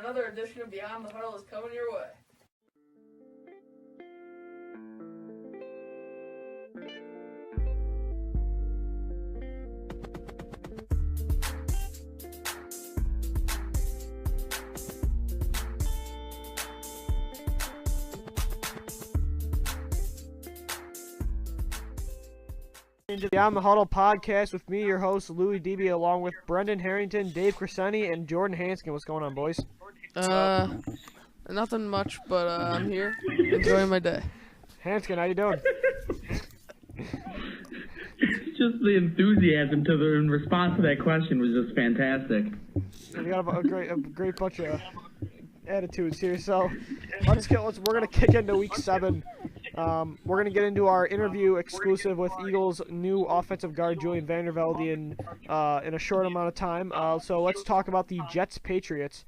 Another edition of Beyond the Huddle is coming your way. Into the On the Huddle podcast with me, your host, Louis Debia, along with Brendan Harrington, Dave Crescenti, and Jordan Hanskin. What's going on, boys? Nothing much, but I'm here enjoying my day. Hanskin, how you doing? Just the enthusiasm in response to that question was just fantastic. We got a great bunch of attitudes here. So we're gonna kick into week 7. We're gonna get into our interview exclusive with Eagles' new offensive guard Julian Vandervelde in a short amount of time. So let's talk about the Jets-Patriots.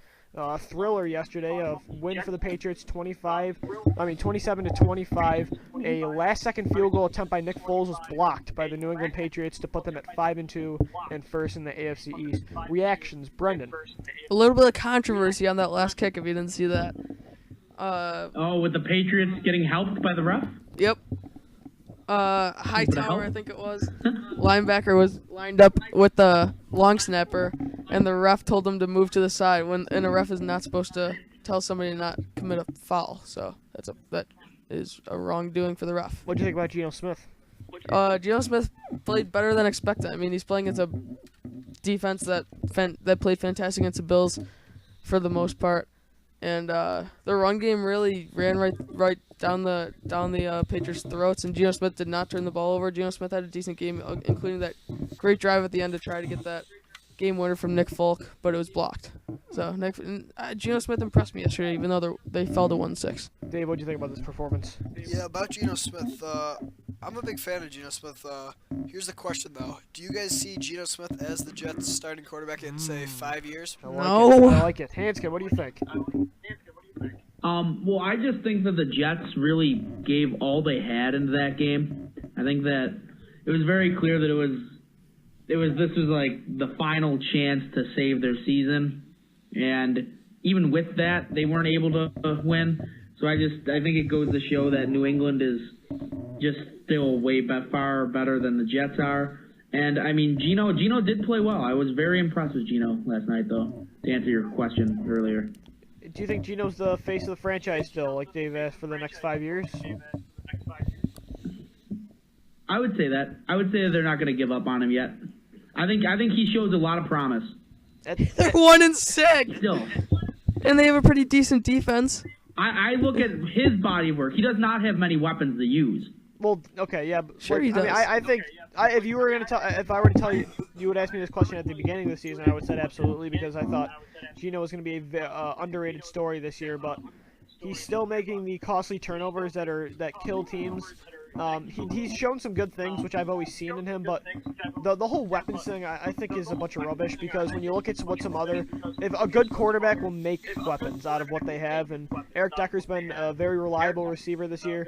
Thriller yesterday, a win for the Patriots, 27-25. A last-second field goal attempt by Nick Foles was blocked by the New England Patriots to put them at 5-2 and first in the AFC East. Reactions, Brendan. A little bit of controversy on that last kick, if you didn't see that. With the Patriots getting helped by the ref? Yep. Hightower, I think it was. Linebacker was lined up with the long snapper, and the ref told him to move to the side. And a ref is not supposed to tell somebody to not commit a foul. So that is a wrongdoing for the ref. What do you think about Geno Smith? Geno Smith played better than expected. I mean, he's playing against a defense that played fantastic against the Bills for the most part. And the run game really ran right down the Patriots' throats, and Geno Smith did not turn the ball over. Geno Smith had a decent game, including that great drive at the end to try to get that game winner from Nick Folk, but it was blocked. So Geno Smith impressed me yesterday, even though they fell to 1-6. Dave, what do you think about this performance? Yeah, about Geno Smith, I'm a big fan of Geno Smith. Here's the question, though. Do you guys see Geno Smith as the Jets' starting quarterback in, say, 5 years? I like it. Hanskin, what do you think? Well, I just think that the Jets really gave all they had into that game. I think that it was very clear that this was like the final chance to save their season, and even with that, they weren't able to win. So I think it goes to show that New England is just still far better than the Jets are. And I mean, Geno did play well. I was very impressed with Geno last night, though, to answer your question earlier. Do you think Geno's the face of the franchise still, like Dave asked, for the next 5 years? I would say that. I would say that they're not going to give up on him yet. I think he shows a lot of promise. They're 1-6. Still. And they have a pretty decent defense. I look at his body of work. He does not have many weapons to use. Well, okay, yeah. But sure he does. I think if I were to tell you, you would ask me this question at the beginning of the season, I would say absolutely, because I thought Geno was going to be a underrated story this year, but he's still making the costly turnovers that kill teams. He's shown some good things, which I've always seen in him, but the whole weapons thing I think is a bunch of rubbish, because when you look at if a good quarterback will make weapons out of what they have, and Eric Decker's been a very reliable receiver this year.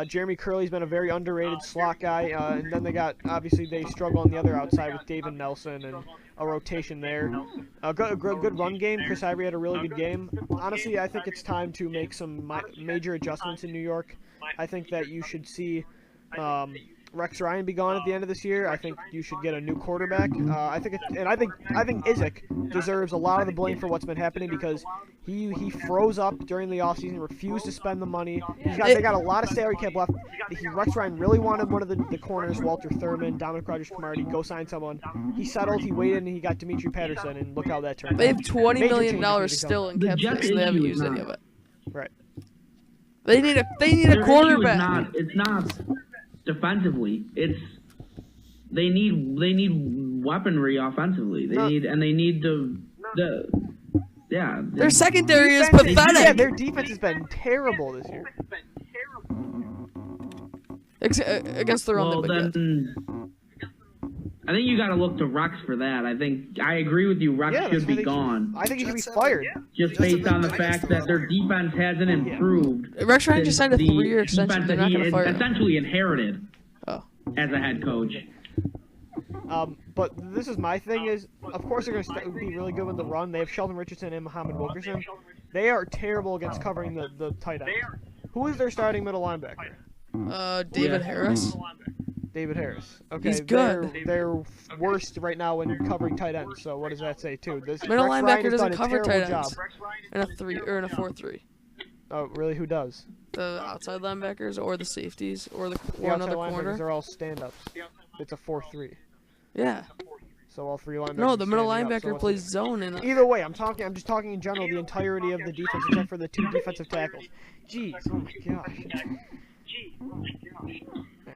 Jeremy Curley's been a very underrated slot guy, and then they struggle on the other outside with David Nelson and a rotation there. A good run game. Chris Ivory had a really good game. Honestly, I think it's time to make some major adjustments in New York. I think that you should see Rex Ryan be gone at the end of this year. I think you should get a new quarterback. I think Izek deserves a lot of the blame for what's been happening, because he froze up during the offseason, refused to spend the money. They got a lot of salary cap left. Rex Ryan really wanted one of the corners, Walter Thurman, Dominic Rodgers-Cromartie, go sign someone. He settled, he waited, and he got Dimitri Patterson, and look how that turned out. They have $20 million still in cap space, and they haven't used any of it. Right. They need a quarterback. It's not defensively. They need weaponry offensively. Their secondary is pathetic. Yeah, their defense has been terrible this year. Against the run. I think you got to look to Rex for that. I agree with you. Rex should be gone. I think he should be fired. Just based on the fact that their defense hasn't improved. Rex Ryan just signed a 3-year extension. They're not going to fire him. Essentially inherited as a head coach. But this is my thing is, of course they're going to be really good with the run. They have Sheldon Richardson and Muhammad Wilkerson. They are terrible against covering the tight ends. Who is their starting middle linebacker? David Harris. David Harris. Okay, He's good. They're worst right now in covering tight ends. So what does that say too? Middle Rex Ryan linebacker has doesn't done a cover terrible tight ends. job. In a 3 or in a 4-3. Oh, really? Who does? The outside linebackers or the safeties or The another outside linebackers corner. are all stand-ups. It's a 4-3. Yeah. So all three linebackers. No, the middle standing up, so linebacker what's plays it? zone and Either way, I'm just talking in general, the entirety of the defense except for the 2 defensive tackles. Jeez, oh my gosh.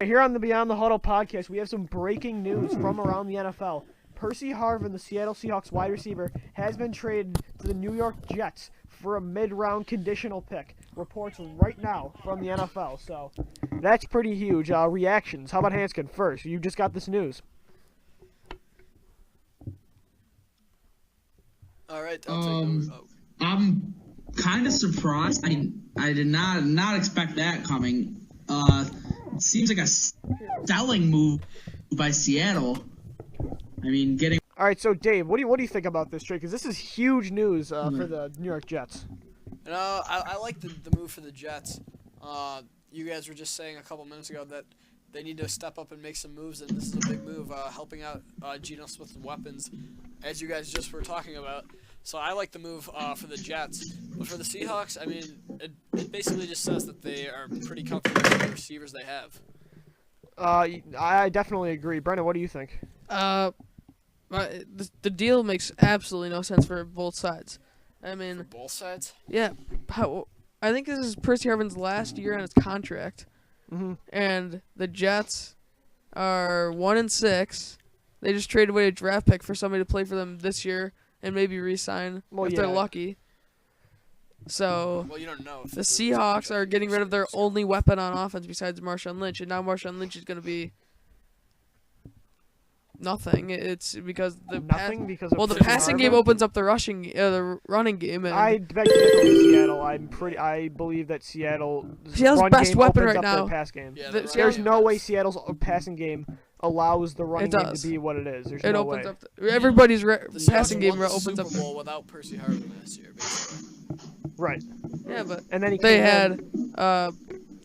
Here on the Beyond the Huddle podcast, we have some breaking news from around the NFL. Percy Harvin, the Seattle Seahawks wide receiver, has been traded to the New York Jets for a mid-round conditional pick. Reports right now from the NFL, so that's pretty huge. Reactions. How about Hanskin first? You just got this news. All right, I'll take over. I'm kind of surprised. I did not expect that coming. It seems like a selling move by Seattle. I mean, getting. All right, so Dave, what do you think about this trade? Because this is huge news for the New York Jets. You know, I like the move for the Jets. You guys were just saying a couple minutes ago that they need to step up and make some moves, and this is a big move, helping out Geno Smith with weapons, as you guys just were talking about. So I like the move for the Jets. But for the Seahawks, I mean, it basically just says that they are pretty comfortable with the receivers they have. I definitely agree. Brennan, what do you think? The deal makes absolutely no sense for both sides. I For mean, both sides? yeah, I think this is Percy Harvin's last year on his contract, and the Jets are 1-6. They just traded away a draft pick for somebody to play for them this year and maybe re-sign if they're lucky. So Well, you don't know. If the Seahawks are getting rid of their only weapon on offense besides Marshawn Lynch, and now Marshawn Lynch is going to be nothing. It's because the because of the Percy passing Harvin? game opens up the running game. And I beg to differ with Seattle. I believe that Seattle's run best game weapon opens right up their now. pass game. Yeah, the- the There's run no game way does. Seattle's passing game allows the running game does. to be what it is. There's it no opens way. up everybody's The Seahawks passing game won the opens up. Super Bowl without Percy Harvin last year, basically. Right. Yeah, but And then he they came in, had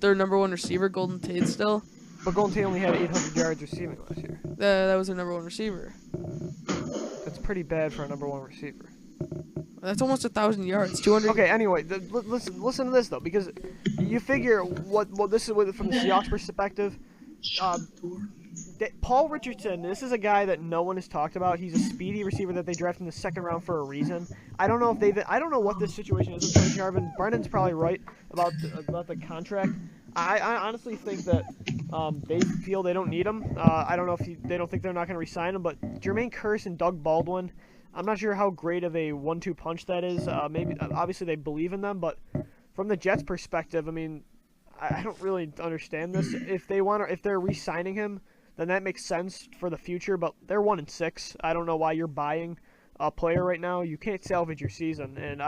their number one receiver, Golden Tate, still. but Golden Tate only had 800 yards receiving last year. That was their number one receiver. That's pretty bad for a number one receiver. That's almost 1,000 yards. 200. Okay. Anyway, listen to this though, because you figure what this is from the Seahawks perspective. Paul Richardson, this is a guy that no one has talked about. He's a speedy receiver that they drafted in the second round for a reason. I don't know if I don't know what this situation is with Percy Harvin. Brendan's probably right about the contract. I honestly think that they feel they don't need him. I don't know if they don't think they're not going to re-sign him. But Jermaine Kearse and Doug Baldwin, I'm not sure how great of a 1-2 punch that is. Maybe obviously they believe in them, but from the Jets' perspective, I mean, I don't really understand this. If they're re-signing him, then that makes sense for the future. But they're 1-6. I don't know why you're buying a player right now. You can't salvage your season, and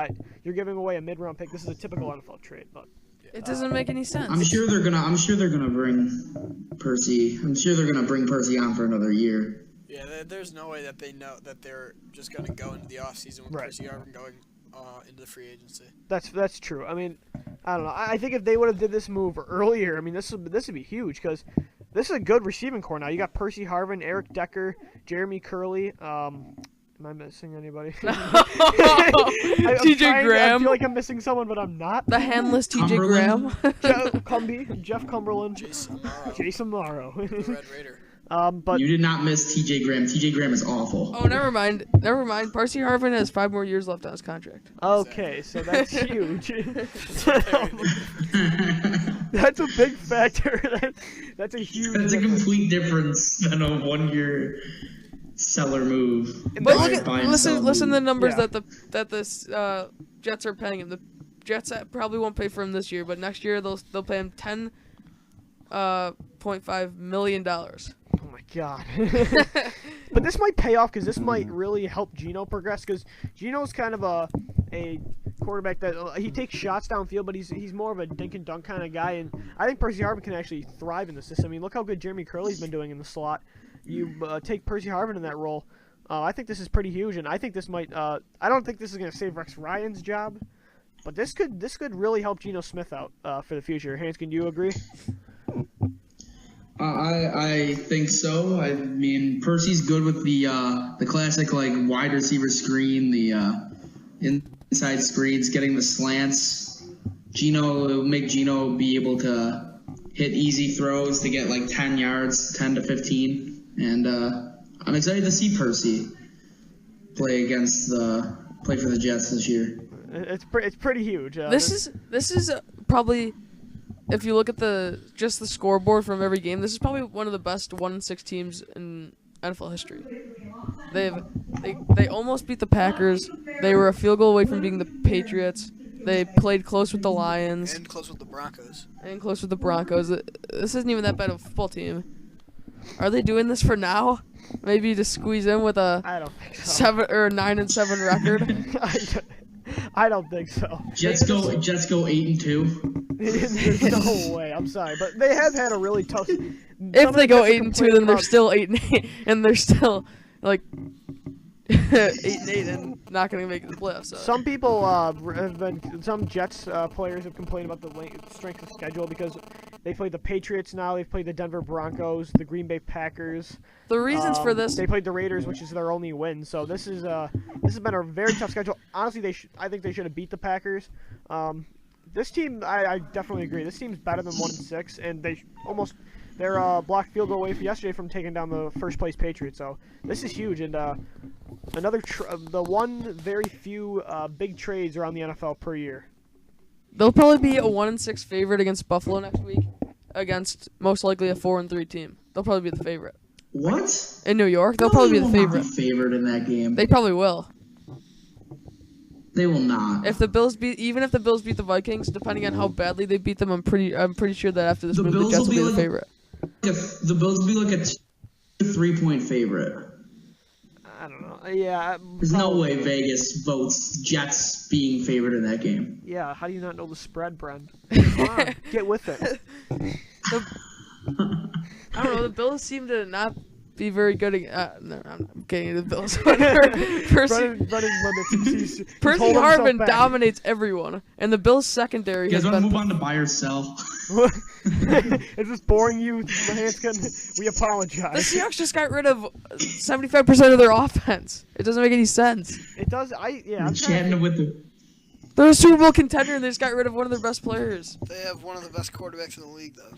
you're giving away a mid-round pick. This is a typical NFL trade, but It doesn't make any sense. I'm sure they're gonna bring Percy. I'm sure they're gonna bring Percy on for another year. Yeah, there's no way that they know that they're just going to go into the offseason with Right. Percy Harvin going into the free agency. That's true. I mean, I don't know. I think if they would have did this move earlier, I mean, this would be huge because this is a good receiving core now. You got Percy Harvin, Eric Decker, Jeremy Curley. Am I missing anybody? TJ Graham. I feel like I'm missing someone, but I'm not. The handless TJ Graham. Jeff Cumberland, Jason Morrow, Morrow. the Red Raider. But You did not miss TJ Graham. TJ Graham is awful. Oh, never mind. Percy Harvin has 5 more years left on his contract. okay, so that's huge. That's a big factor. That's a huge. That's a difference. complete difference than a 1-year seller move. But Buy- look at buy and sell listen to the move. numbers Yeah. that the Jets are paying him. The Jets probably won't pay for him this year, but next year they'll pay him $10.5 million. Oh my god. But this might pay off because this might really help Geno progress because Geno's kind of a quarterback that he takes shots downfield, but he's more of a dink and dunk kind of guy, and I think Percy Harvin can actually thrive in the system. I mean, look how good Jeremy Curley's been doing in the slot. you take Percy Harvin in that role. I think this is pretty huge, and I think this might. I don't think this is going to save Rex Ryan's job, but this could really help Geno Smith out for the future. Hanskin, do you agree? I think so. I mean, Percy's good with the classic like wide receiver screen, the inside screens, getting the slants. It'll make Geno be able to hit easy throws to get like 10 yards, 10 to 15, and I'm excited to see Percy play for the Jets this year. It's pretty huge. This is probably, if you look at the scoreboard from every game, this is probably one of the best 1-6 teams in NFL history. They almost beat the Packers. They were a field goal away from beating the Patriots. They played close with the Lions. And close with the Broncos. This isn't even that bad of a football team. Are they doing this for now? Maybe to squeeze in with a I don't think so. 9-7 record. I don't think so. Jets go 8-2. There's no way. I'm sorry, but they have had a really tough. If they go 8-2, then they're still 8-8, and they're still like 8-8 and not going to make the playoffs. So. Some people some Jets players have complained about the strength of schedule because they played the Patriots now. They've played the Denver Broncos, the Green Bay Packers. The reasons for this, they played the Raiders, which is their only win. So this has been a very tough schedule. Honestly, I think they should have beat the Packers. This team, I definitely agree. This team's better than 1-6, and they're a blocked field goal away from yesterday from taking down the first place Patriots. So this is huge, and the one very few big trades around the NFL per year. They'll probably be a 1-6 favorite against Buffalo next week, against most likely a 4-3 team. They'll probably be the favorite. What? In New York, they'll probably be the favorite. Not be favored in that game. They probably will. They will not. If the Bills beat the Vikings, depending on how badly they beat them, I'm pretty sure that after this move, the Jets will be the favorite. If the Bills will be like a 3-point favorite. I don't know. Yeah. There's no way Vegas votes Jets being favored in that game. Yeah. How do you not know the spread, Bren? Come on, get with it. I don't know. The Bills seem to not be very good. No, I'm getting the Bills. Percy Harvin dominates everyone, and the Bills secondary. You guys want to move on to buy or sell? Is this boring you, Hanskin? We apologize. The Seahawks just got rid of 75% of their offense. It doesn't make any sense. It does. I'm chatting with the. They're a Super Bowl contender, and they just got rid of one of their best players. They have one of the best quarterbacks in the league, though.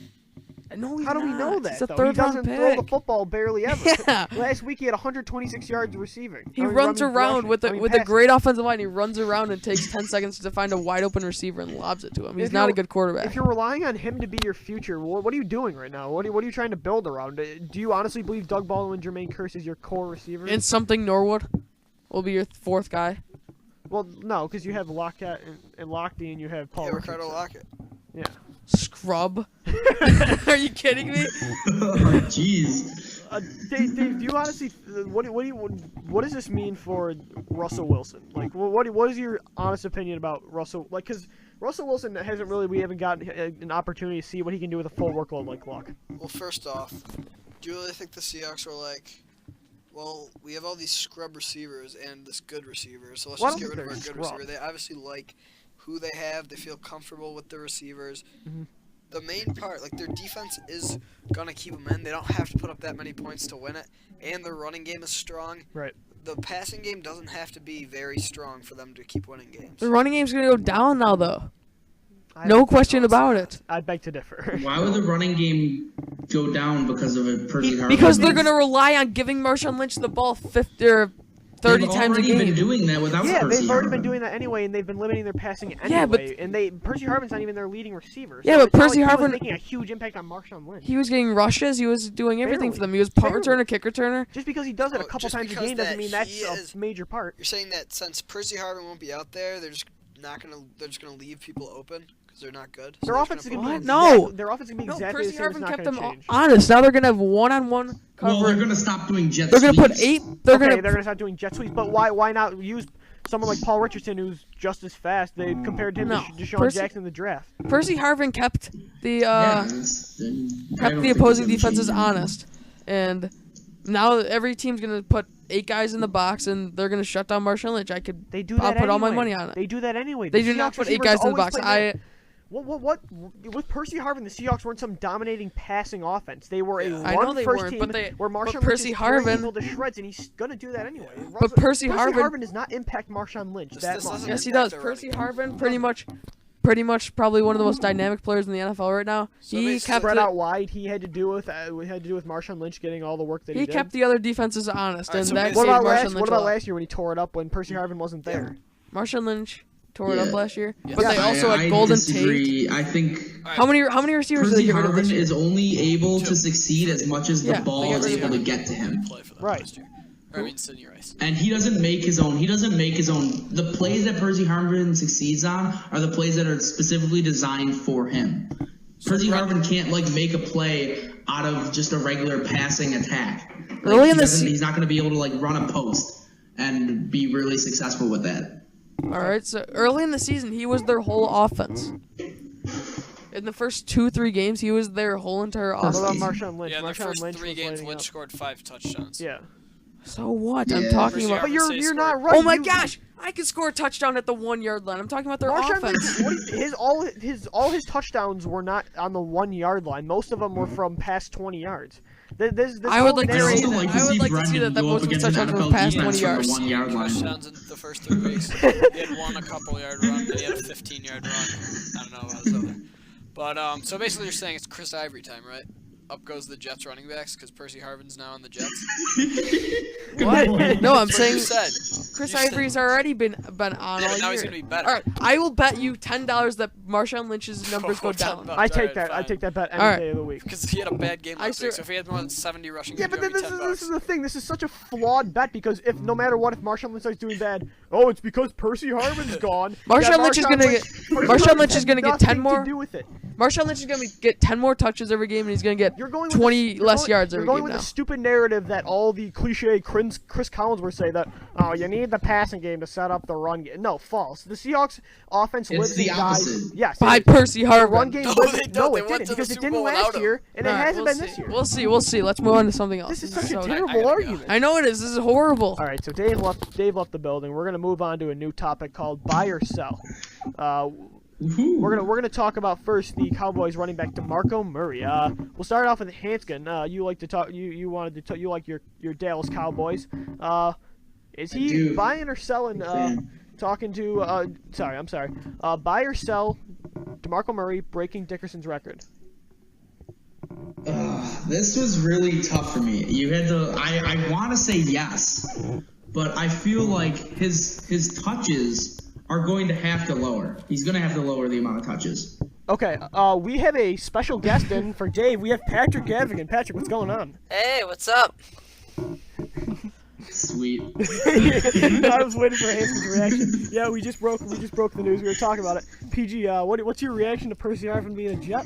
No, how do we know that? He's a though? third He doesn't round throw pick. the football barely ever. Yeah. Last week he had 126 yards receiving. He runs around with a great offensive line. He runs around and takes 10 seconds to find a wide open receiver and lobs it to him. He's not a good quarterback. If you're relying on him to be your future, what are you doing right now? What are you trying to build around? Do you honestly believe Doug Baldwin and Jermaine Kearse is your core receiver? And something Norwood will be your fourth guy. Well, no, because you have Lockett and Lochte, and you have Paul. Yeah, Ricardo Lockett. Yeah. Scrub. Are you kidding me? Jeez. Dave, do you honestly what does this mean for Russell Wilson? Like, what is your honest opinion about Russell? Like, because Russell Wilson we haven't gotten an opportunity to see what he can do with a full workload like Luck. Well, first off, do you really think the Seahawks are like, well, we have all these scrub receivers and this good receiver, so let's just get rid of our good receiver. They obviously like who they have. They feel comfortable with the receivers. Mm-hmm. The main part, like, their defense is going to keep them in. They don't have to put up that many points to win it. And their running game is strong. Right. The passing game doesn't have to be very strong for them to keep winning games. The running game's going to go down now, though. No question about it. I beg to differ. Why would the running game go down because of a Percy Harvin? Because they're going to rely on giving Marshawn Lynch the ball 50 or 30 times a game. They've already been doing that without Percy Harvin. Yeah, they've already been doing that anyway, and they've been limiting their passing anyway. Yeah, but Percy Harvin's not even their leading receiver. Yeah, but Percy Harvin was making a huge impact on Marshawn Lynch. He was getting rushes. He was doing everything for them. He was punt returner, kick returner. Just because he does it a couple times a game doesn't mean that's a major part. You're saying that since Percy Harvin won't be out there, they're just gonna leave people open because they're not good. So their offense is gonna be their offense is gonna be exactly Percy the same. Harvin It's not kept gonna them change. honest. Now they're gonna have one-on-one cover. Well, they're gonna stop doing jet They're gonna sweeps. put 8. They're gonna start doing jet sweeps, but why not use someone like Paul Richardson who's just as fast? They compared him to Deshaun Jackson in the draft. Percy Harvin kept the opposing defenses honest, and Now every team's gonna put 8 guys in the box and they're gonna shut down Marshawn Lynch. They do I'll that put all my anyway. money on it. They do that anyway. They The do not Seahawks put 8 receivers guys in the always box. play that. What? With Percy Harvin, the Seahawks weren't some dominating passing offense. They were a I know they run-first weren't, team but they- where but Marshawn Percy Lynch is tearing Harvin- people to shreds, and he's gonna do that anyway. But Percy Harvin Harvin- does not impact Marshawn Lynch that this much. doesn't Yes, he impact does. their Percy running Harvin, pretty much, probably one of the most dynamic players in the NFL right now. So He basically- kept Spread it, out wide, he had to do with Marshawn Lynch getting all the work that he he did. kept the other defenses honest, Alright, and so that basically- saved What about Marshawn last? Lynch What a about lot. last year when he tore it up when Percy Harvin wasn't there? Marshawn Lynch tore it up Yeah. last year, Yes. but they also I had Golden Tate. disagree. I think How many receivers did they Percy get rid of this Harvin year? is only able to succeed as much as the Yeah, they ball got is rid of able to him. get to him. Play for them Right. last year. Or, I mean, Sidney Rice. And he doesn't make his own. The plays that Percy Harvin succeeds on are the plays that are specifically designed for him. Percy Harvin can't make a play out of just a regular passing attack. Early in the He's not going to be able to run a post and be really successful with that. All right, so early in the season, he was their whole offense. In the first 2-3 games, he was their whole entire What offense. about Marshawn Lynch? Yeah, in the Marshawn first Lynch 3 was games, lighting Lynch up. scored 5 touchdowns. Yeah. So what? I'm Yeah. talking Percy about. But Harvin you're scored- not right. Oh my You- gosh! I could score a touchdown at the 1-yard line. I'm talking about their Marshawn offense. Lynch, all his touchdowns were not on the 1-yard line. Most of them were from past 20 yards. This I would whole like to narrative- see that. I would like to see that go most up of his against an touchdowns were NFL past defense 20 from yards. the 1-yard line. Touchdowns in the first 3 weeks. He had one a couple-yard run, then he had a 15-yard run. I don't know about his other. But, so basically you're saying it's Chris Ivory time, right? Up goes the Jets running backs because Percy Harvin's now on the Jets. What? No, I'm That's what you saying said. Chris You said- Ivory's already been on Yeah, all but now year. he's gonna be better. All right, I will bet you $10 that Marshawn Lynch's numbers go Oh, down. $10. I take Alright, that. I fine. take that bet any Alright. day of the week. Because he had a bad game I last week, ser- so if he had more than 70 rushing Yeah, yards, but it would then be this $10. is the thing. This is such a flawed bet because if no matter what, if Marshawn Lynch starts doing bad, oh, it's because Percy Harvin's gone. Marshawn Yeah, Lynch is gonna get- Percy Marshawn Harvin Lynch is has gonna get nothing 10 more- to do with it. Marshawn Lynch is going to get 10 more touches every game, and he's going to get You're going with 20 less yards You're every going game with now. the stupid narrative that all the cliche Chris Collinsworth say that you need the passing game to set up the run game. No, false. The Seahawks offense It's lives the and dies. opposite. Yes, By it is. Percy The run Harvin. game. No, lives- they don't. no, They it went didn't to the because it Super didn't Bowl last without him. year, and it All right, hasn't we'll been see. this year. We'll see. Let's move on to something else. This is This such a so- terrible I gotta go. argument. I know it is. This is horrible. All right, so Dave left the building. We're gonna move on to a new topic called buy or sell. Woohoo. We're gonna talk about first the Cowboys running back DeMarco Murray. We'll start off with Hanskin. You like to talk. You wanted to talk. You like your Dallas Cowboys. Is he do. buying or selling? Big fan. Talking to. I'm sorry. Buy or sell DeMarco Murray breaking Dickerson's record. This was really tough for me. You had to. I want to say yes, but I feel like his touches are going to have to lower. He's going to have to lower the amount of touches. Okay. We have a special guest in for Dave. We have Patrick Gavigan. Patrick, what's going on? Hey, what's up? Sweet. I was waiting for Hanskin's reaction. Yeah, we just broke the news. We were talking about it. PG, what's your reaction to Percy Harvin being a Jet?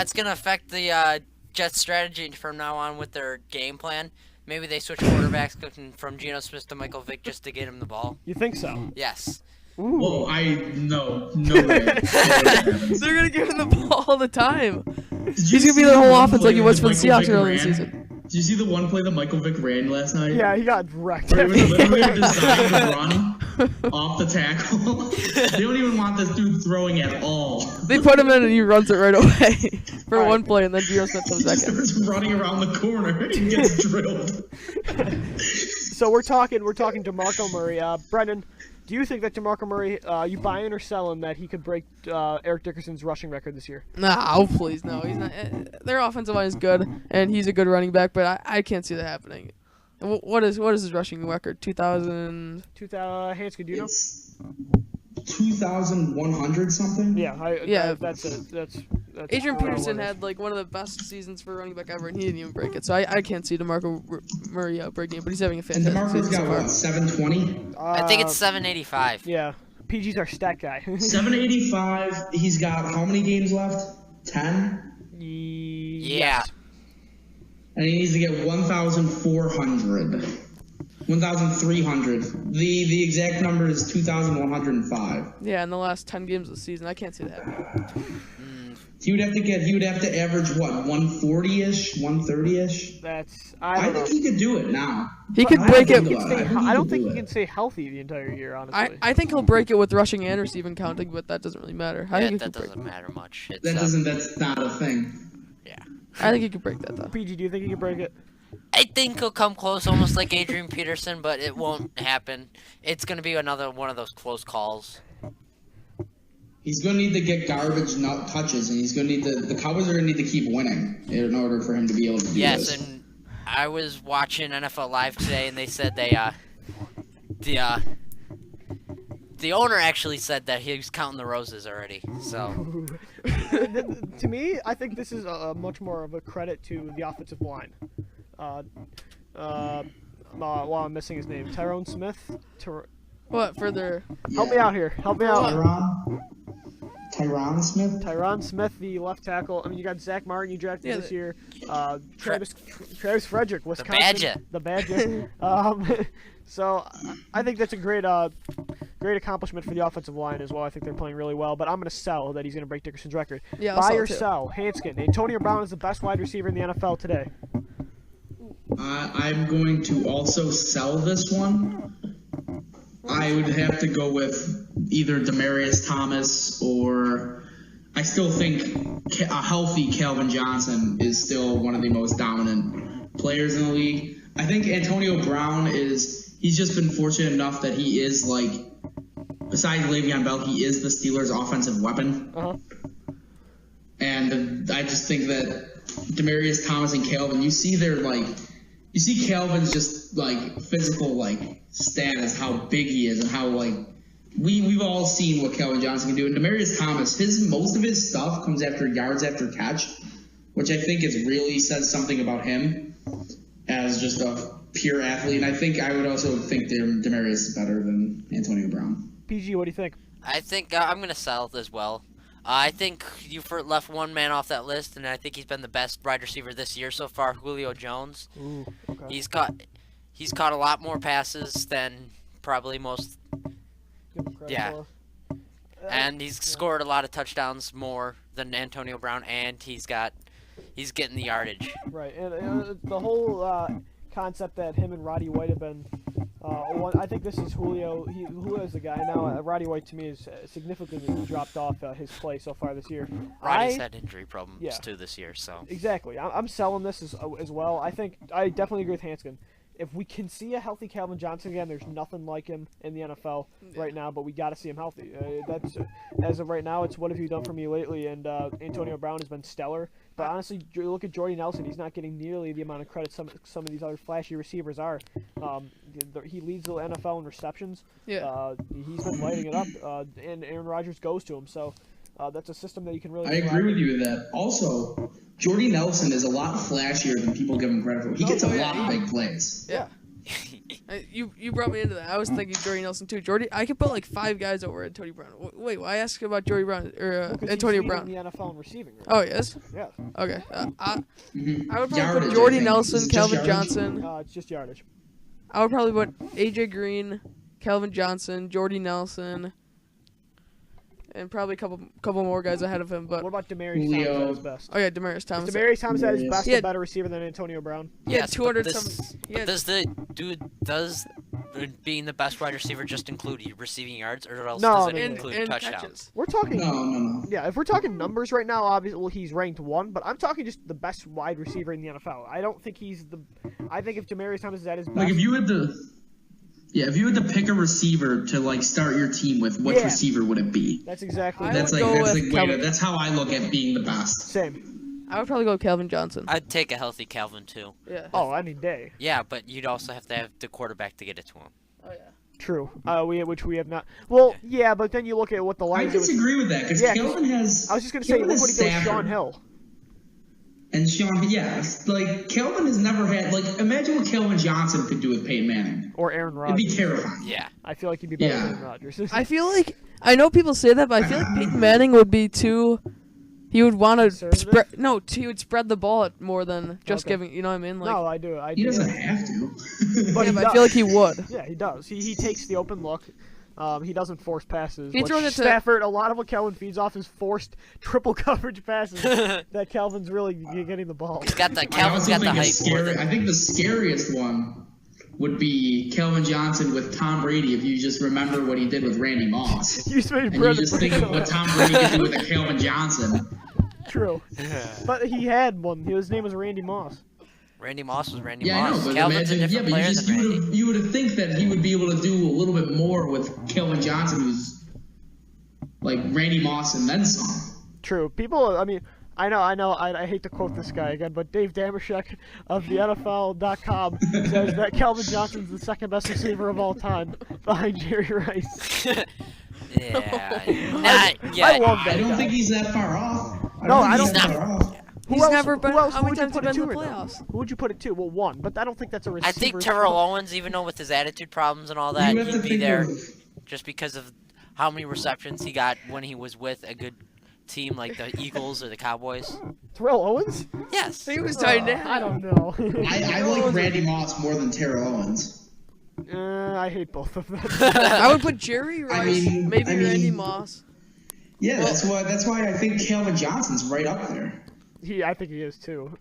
It's gonna affect the Jets' strategy from now on with their game plan. Maybe they switch quarterbacks from Geno Smith to Michael Vick just to get him the ball. You think so? Yes. Ooh. Whoa, no way. They're going to give him the ball all the time. He's going to be their whole offense like he was for the Seahawks earlier in the season. Did you see the one play that Michael Vick ran last night? Yeah, he got wrecked. Where it was literally designed to run off the tackle. They don't even want this dude throwing at all. They put him in and he runs it right away for All right. one play, and then Geno Smith comes He back in. starts running around the corner and he gets drilled. So we're talking DeMarco Murray. Brendan, do you think that DeMarco Murray, you buying or selling that he could break Eric Dickerson's rushing record this year? No, please, no. He's not. Their offensive line is good, and he's a good running back, but I can't see that happening. What is his rushing record? 2,000. Hanskin, do you know? It's 2,100 something? Yeah. That's Adrian around Peterson what it is. had like one of the best seasons for running back ever, and he didn't even break it. So I can't see DeMarco Murray breaking it, but he's having a And fantastic DeMarco's season so got far. what, 720? I think it's 785. Yeah. PG's our stat guy. 785. He's got how many games left? 10? Yeah. And he needs to get 1,400. 1,300. The exact number is 2,105. Yeah, in the last 10 games of the season, I can't see that happening. He would have to average what, 140-ish, 130-ish. I I don't know. think he could do it now. He could I break think it. about it. I don't think do he it. can stay healthy the entire year. Honestly, I think he'll break it with rushing and receiving counting, but that doesn't really matter. I Yeah, think he that could break doesn't matter much. It's, That's not a thing. I think he could break that though. PG, do you think he can break it? I think he'll come close, almost like Adrian Peterson, but it won't happen. It's gonna be another one of those close calls. He's going to need to get garbage touches, and he's going to need the Cowboys are going to need to keep winning in order for him to be able to do Yes, this. and I was watching NFL Live today, and they said the owner actually said that he was counting the roses already. So To me, I think this is much more of a credit to the offensive line. Well, I'm missing his name. Tyrone Smith. What further? Help me out here. Help me out. Tyron Smith? Tyron Smith, the left tackle. I mean, you got Zach Martin you drafted Yeah, this year. Travis Frederick, Wisconsin. Badger. The Badger. So I think that's a great accomplishment for the offensive line as well. I think they're playing really well, but I'm going to sell that he's going to break Dickerson's record. Yeah, I'll Buy sell or it too. sell. Hanskin. Antonio Brown is the best wide receiver in the NFL today. I'm going to also sell this one. I would have to go with either Demaryius Thomas or I still think a healthy Calvin Johnson is still one of the most dominant players in the league. I think Antonio Brown he's just been fortunate enough that he is like, besides Le'Veon Bell, he is the Steelers' offensive weapon. Uh-huh. And I just think that Demaryius Thomas and Calvin, you see Calvin's just like physical like status, how big he is, and how like we've all seen what Calvin Johnson can do. And Demaryius Thomas, most of his stuff comes after yards after catch, which I think really says something about him as just a pure athlete. And I would also think Demaryius is better than Antonio Brown. PG, what do you think? I think I'm gonna sell as well. I think you left one man off that list, and I think he's been the best wide receiver this year so far, Julio Jones. Ooh, okay. He's caught a lot more passes than probably most, Give him credit yeah. for. and he's scored a lot of touchdowns more than Antonio Brown, and he's getting the yardage. Right, and the whole concept that him and Roddy White have been. I think this is Julio. Julio's the guy now. Roddy White to me is significantly dropped off his play so far this year. Roddy's had injury problems yeah. too this year, so. Exactly. I'm selling this as well. I definitely agree with Hanskin. If we can see a healthy Calvin Johnson again, there's nothing like him in the NFL right now, but we got to see him healthy. That's as of right now, it's what have you done for me lately? And Antonio Brown has been stellar. But honestly, you look at Jordy Nelson; he's not getting nearly the amount of credit some of these other flashy receivers are. He leads the NFL in receptions. Yeah. He's been lighting it up, and Aaron Rodgers goes to him. So that's a system that you can really. I agree with you with that. Also, Jordy Nelson is a lot flashier than people give him credit for. He gets a lot of big plays. Yeah. You brought me into that. I was thinking Jordy Nelson too. I could put like 5 guys over Antonio Brown. Wait, why ask about Jordy Brown or Because Antonio he's leading Brown? the NFL in receiving. Right? Oh yes. Yeah. Okay. I would probably Yardage, put I Jordy think. Nelson, Is it just Calvin yardage? Johnson. It's just yardage. I would probably put AJ Green, Calvin Johnson, Jordy Nelson, and probably a couple more guys ahead of him. But What about Demaryius Julio. Thomas at his best? oh yeah, Demaryius Thomas. Is Demaryius Thomas at his best Yeah. a better receiver than Antonio Brown? Yeah, Yes, 200 but some. Yeah, does being the best wide receiver just include receiving yards, or else No, does it no, no. include and touchdowns? catches. We're talking. No. Yeah, if we're talking numbers right now, obviously he's ranked 1, but I'm talking just the best wide receiver in the NFL. I don't think he's the. I think if Demaryius Thomas is at his best, Like if you had to pick a receiver to like start your team with, which Yeah. receiver would it be? that's exactly. I That's would like go that's with like Calvin- that's how I look at being the best. Same. I would probably go with Calvin Johnson. I'd take a healthy Calvin too. Yeah. Oh, any day. Yeah, but you'd also have to have the quarterback to get it to him. Oh yeah. True. Which we have not. Well, yeah, but then you look at what the I Lions do. with- disagree with that because Yeah, 'cause Calvin has. I was just gonna say, Calvin look what he has did with Sean Stafford. Hill. And Sean, yes, like Calvin has never had. Like imagine what Calvin Johnson could do with Peyton Manning. Or Aaron It'd Rodgers. be terrifying. Yeah. I feel like he'd be better Yeah. than Aaron Rodgers. I feel like I know people say that, but I feel like Peyton Manning would be too. He would want to Conservative? spread. No, he would spread the ball out more than just Okay. giving. You know what I mean? Like, no, I do. I He do. doesn't have to. But yeah, he but I feel like he would. Yeah, he does. He takes the open look. He doesn't force passes. He But throws it to- Stafford, a lot of what Kelvin feeds off is forced triple coverage passes that Kelvin's really getting the ball. He's got the I Calvin's also got the think height. it's more scary. than- I think the scariest one would be Kelvin Johnson with Tom Brady. If you just remember what he did with Randy Moss, You just made and you Brendan just think of what Tom Brady could do with a Kelvin Johnson. True. But he had one. His name was Randy Moss. Randy Moss was Randy Yeah, I Moss. know, but Calvin's imagine, a different player than Randy. you would have think that he would be able to do a little bit more with Kelvin Johnson, who's like Randy Moss and then some. True. People, I mean, I know, I hate to quote this guy again, but Dave Damashek of the NFL.com says that Kelvin Johnson's the second best receiver of all time behind Jerry Rice. Yeah. I love that I don't guy. think he's that far off. No, think I he's don't- that far off. He's never been. Who else How many would you times have put he it been to in the it, though? playoffs? Who would you put it to? Well, one, but I don't think that's a receiver. I think Terrell Owens, even though with his attitude problems and all that, You have to he'd be think there of- just because of how many receptions he got when he was with a good team like the Eagles or the Cowboys. Terrell Owens? Yes. He was tight end. I don't know. I like Randy Moss more than Terrell Owens. I hate both of them. I would put Jerry Rice, maybe I mean- Randy Moss. Yeah, that's why I think Kelvin Johnson's right up there. I think he is too.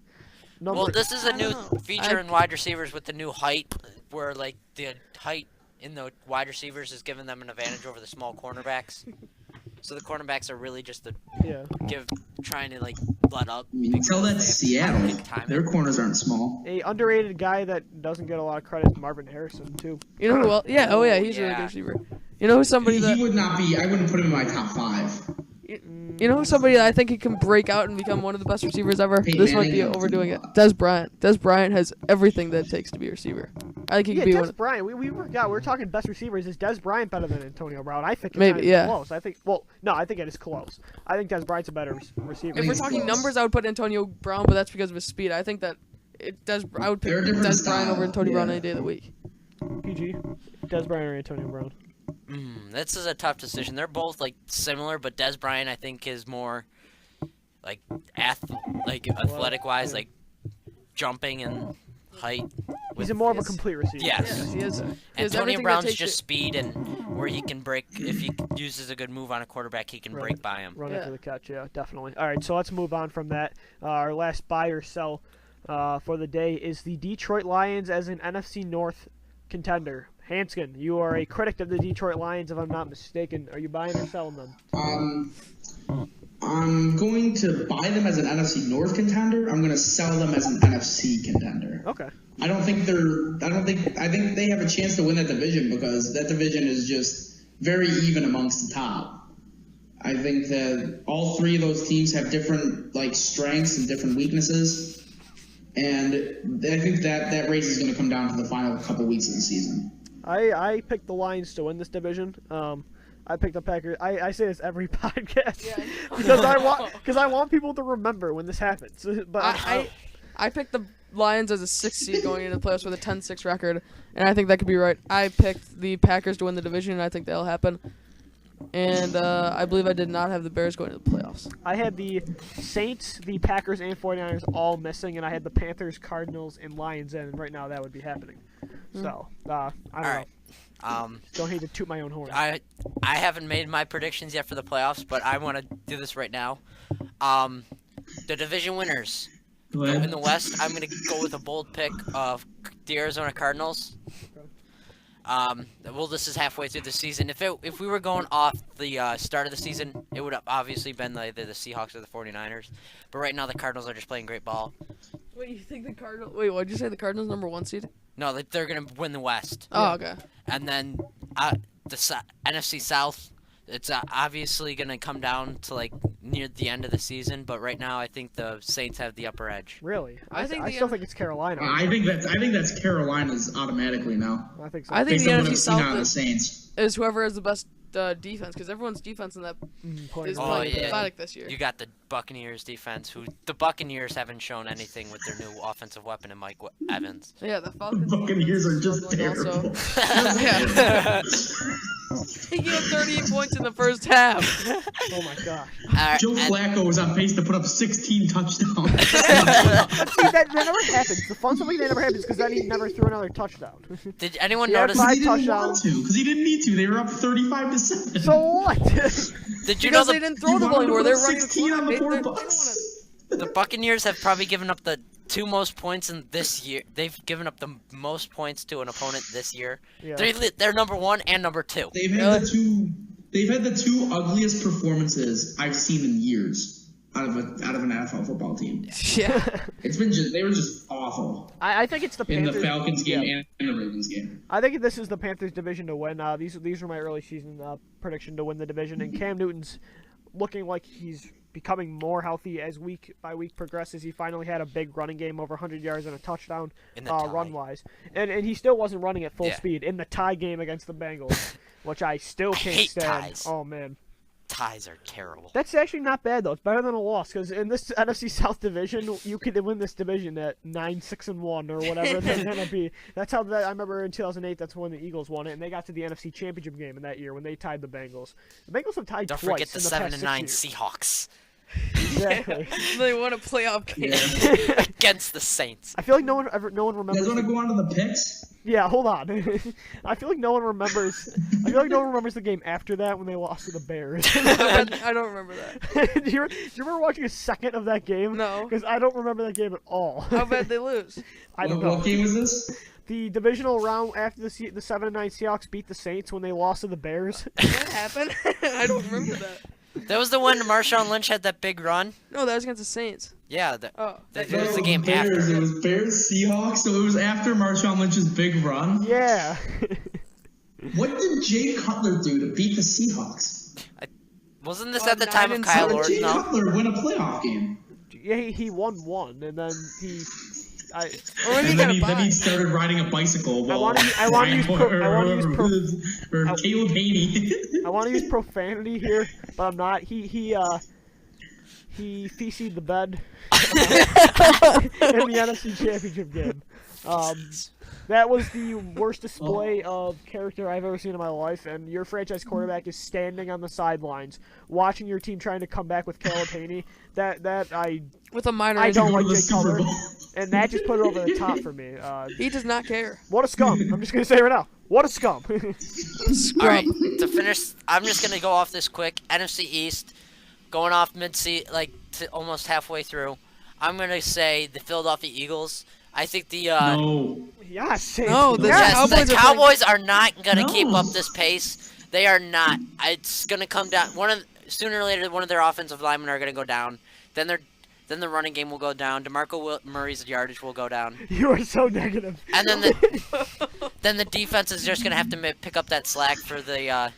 Well, this is a new don't know. feature in wide receivers with the new height, where like the height in the wide receivers is giving them an advantage over the small cornerbacks. So the cornerbacks are really just trying to like blood up. I mean, tell that to Seattle. Big time. Their corners aren't small. A underrated guy that doesn't get a lot of credit is Marvin Harrison too. You know who else? Yeah, oh yeah, he's a really Yeah. good receiver. You know who's somebody He that would not be. I wouldn't put him in my top 5. you know who's somebody that I think he can break out and become one of the best receivers ever. Peyton This might be Manning. overdoing it. Des Bryant. Des Bryant has everything that it takes to be a receiver. I think he Yeah, could be Des one. Bryant. We were talking best receivers. Is Des Bryant better than Antonio Brown? I think it's Maybe, not even yeah. close. I think. Well, no, I think it is close. I think Des Bryant's a better receiver. If we're He's talking close. numbers, I would put Antonio Brown, but that's because of his speed. I think that I would pick They're a Des different Bryant over style, Antonio Brown yeah. any day of the week. PG, Des Bryant or Antonio Brown? This is a tough decision. They're both like similar, but Des Bryant I think is more like athletic wise, like jumping and height. He's a more of a complete receiver. Yes. Yes, he is. He has Antonio everything that Brown's takes just it- speed and where he can break. If he uses a good move on a quarterback, he can Right. break by him. Run Yeah. after the catch, yeah, definitely. All right, so let's move on from that. Our last buy or sell for the day is the Detroit Lions as an NFC North contender. Hanskin, you are a critic of the Detroit Lions, if I'm not mistaken. Are you buying or selling them? I'm going to buy them as an NFC North contender. I'm going to sell them as an NFC contender. Okay. I think they have a chance to win that division because that division is just very even amongst the top. I think that all three of those teams have different strengths and different weaknesses, and I think that race is going to come down to the final couple weeks of the season. I picked the Lions to win this division. I picked the Packers. I say this every podcast because I want people to remember when this happens. But I picked the Lions as a 6th seed going into the playoffs with a 10-6 record, and I think that could be right. I picked the Packers to win the division, and I think that'll happen. And I believe I did not have the Bears going to the playoffs. I had the Saints, the Packers, and 49ers all missing, and I had the Panthers, Cardinals, and Lions in, and right now that would be happening. So, I don't know. Alright. Don't hate to toot my own horn. I haven't made my predictions yet for the playoffs, but I want to do this right now. The division winners in the West, I'm going to go with a bold pick of the Arizona Cardinals. Well, this is halfway through the season. If we were going off the start of the season, it would have obviously been either the Seahawks or the 49ers. But right now, the Cardinals are just playing great ball. Wait, you think the Cardinals? Wait, what did you say? The Cardinals number 1 seed? No, they're going to win the West. Oh, okay. And then the NFC South, it's obviously going to come down to near the end of the season. But right now, I think the Saints have the upper edge. Really? I think I the still N- think it's Carolina. I think that's Carolina's automatically now. I think so. I think Based the on what NFC I've seen out South of the Saints. is whoever has the best the defense, because everyone's defense in that is Oh, playing yeah. pathetic this year. You got the Buccaneers defense, who the Buccaneers haven't shown anything with their new offensive weapon in Mike Evans. Yeah, the Falcons. Buccaneers are just struggling also. terrible. Yeah. He gave up 38 points in the first half. Oh my gosh. Joe Flacco was on pace to put up 16 touchdowns. See, that never happens. The fun stuff like that never happens because then he never threw another touchdown. Did anyone Yeah, notice? five He didn't touchdowns. want to, because he didn't need to. They were up 35-7. So what? Did you know Because they didn't throw the ball anymore. They're running 16 on the they 4 don't bucks. the Buccaneers have probably given up the 2 most points in this year? They've given up the most points to an opponent this year. Yeah. They're number 1 and number 2. They've had the two. They've had the 2 ugliest performances I've seen in years out of an NFL football team. Yeah. It's been they were just awful I think it's the in Panthers. the Falcons game yeah. and the Ravens game. I think this is the Panthers division to win. These are my early season prediction to win the division, and Cam Newton's looking like he's becoming more healthy as week by week progresses. He finally had a big running game, over 100 yards and a touchdown, In the tie. run wise, and he still wasn't running at full Yeah. speed in the tie game against the Bengals, which I still can't hate stand. ties. Oh man. Ties are terrible. That's actually not bad though. It's better than a loss because in this NFC South division, you could win this division at 9-6-1 or whatever they're gonna be. That's how I remember in 2008. That's when the Eagles won it, and they got to the NFC Championship game in that year when they tied the Bengals. The Bengals have tied Don't twice forget the in the past 7-9 6 years. Seahawks Exactly. They won a playoff game. Yeah. against the Saints. I feel like no one You remembers. guys want to go on to the picks? Yeah, hold on. I feel like no one remembers. I feel like no one remembers the game after that when they lost to the Bears. I don't remember that. do you remember watching a second of that game? No. Because I don't remember that game at all. How bad they lose? I don't What, know. what game was this? The divisional round after the 7-9 Seahawks beat the Saints when they lost to the Bears. Did that happen? I don't remember that. That was the one Marshawn Lynch had that big run. No, that was against the Saints. Yeah, Oh. that No, was the it game Bears. after. It was Bears Seahawks, so it was after Marshawn Lynch's big run. Yeah. What did Jay Cutler do to beat the Seahawks? Wasn't this Oh, at the time of 9-7. Kyle How did Orton? Jay No. Cutler win a playoff game? Yeah, he won one, and then he. Or maybe And he then got he, a then bye. he started riding a bicycle. While wanna use Caleb Haney. I want to use profanity here, but I'm not. He feces the bed in the NFC Championship game. That was the worst display of character I've ever seen in my life, and your franchise quarterback is standing on the sidelines, watching your team trying to come back with Caleb Haney. With a minor I injury. don't Go to like the Jay Super Cutler, Bowl. and that just put it over the top for me. He does not care. What a scum! I'm just gonna say it right now. What a scum! All right, to finish, I'm just gonna go off this quick. NFC East, going off to almost halfway through. I'm gonna say the Philadelphia Eagles. I think the No. Yes. No, the yes. Cowboys the are playing- Cowboys are not gonna keep No. up this pace. They are not. It's gonna come down. Sooner or later, one of their offensive linemen are gonna go down. Then the running game will go down. DeMarco Murray's yardage will go down, You are so negative. and then the defense is just gonna have to pick up that slack for the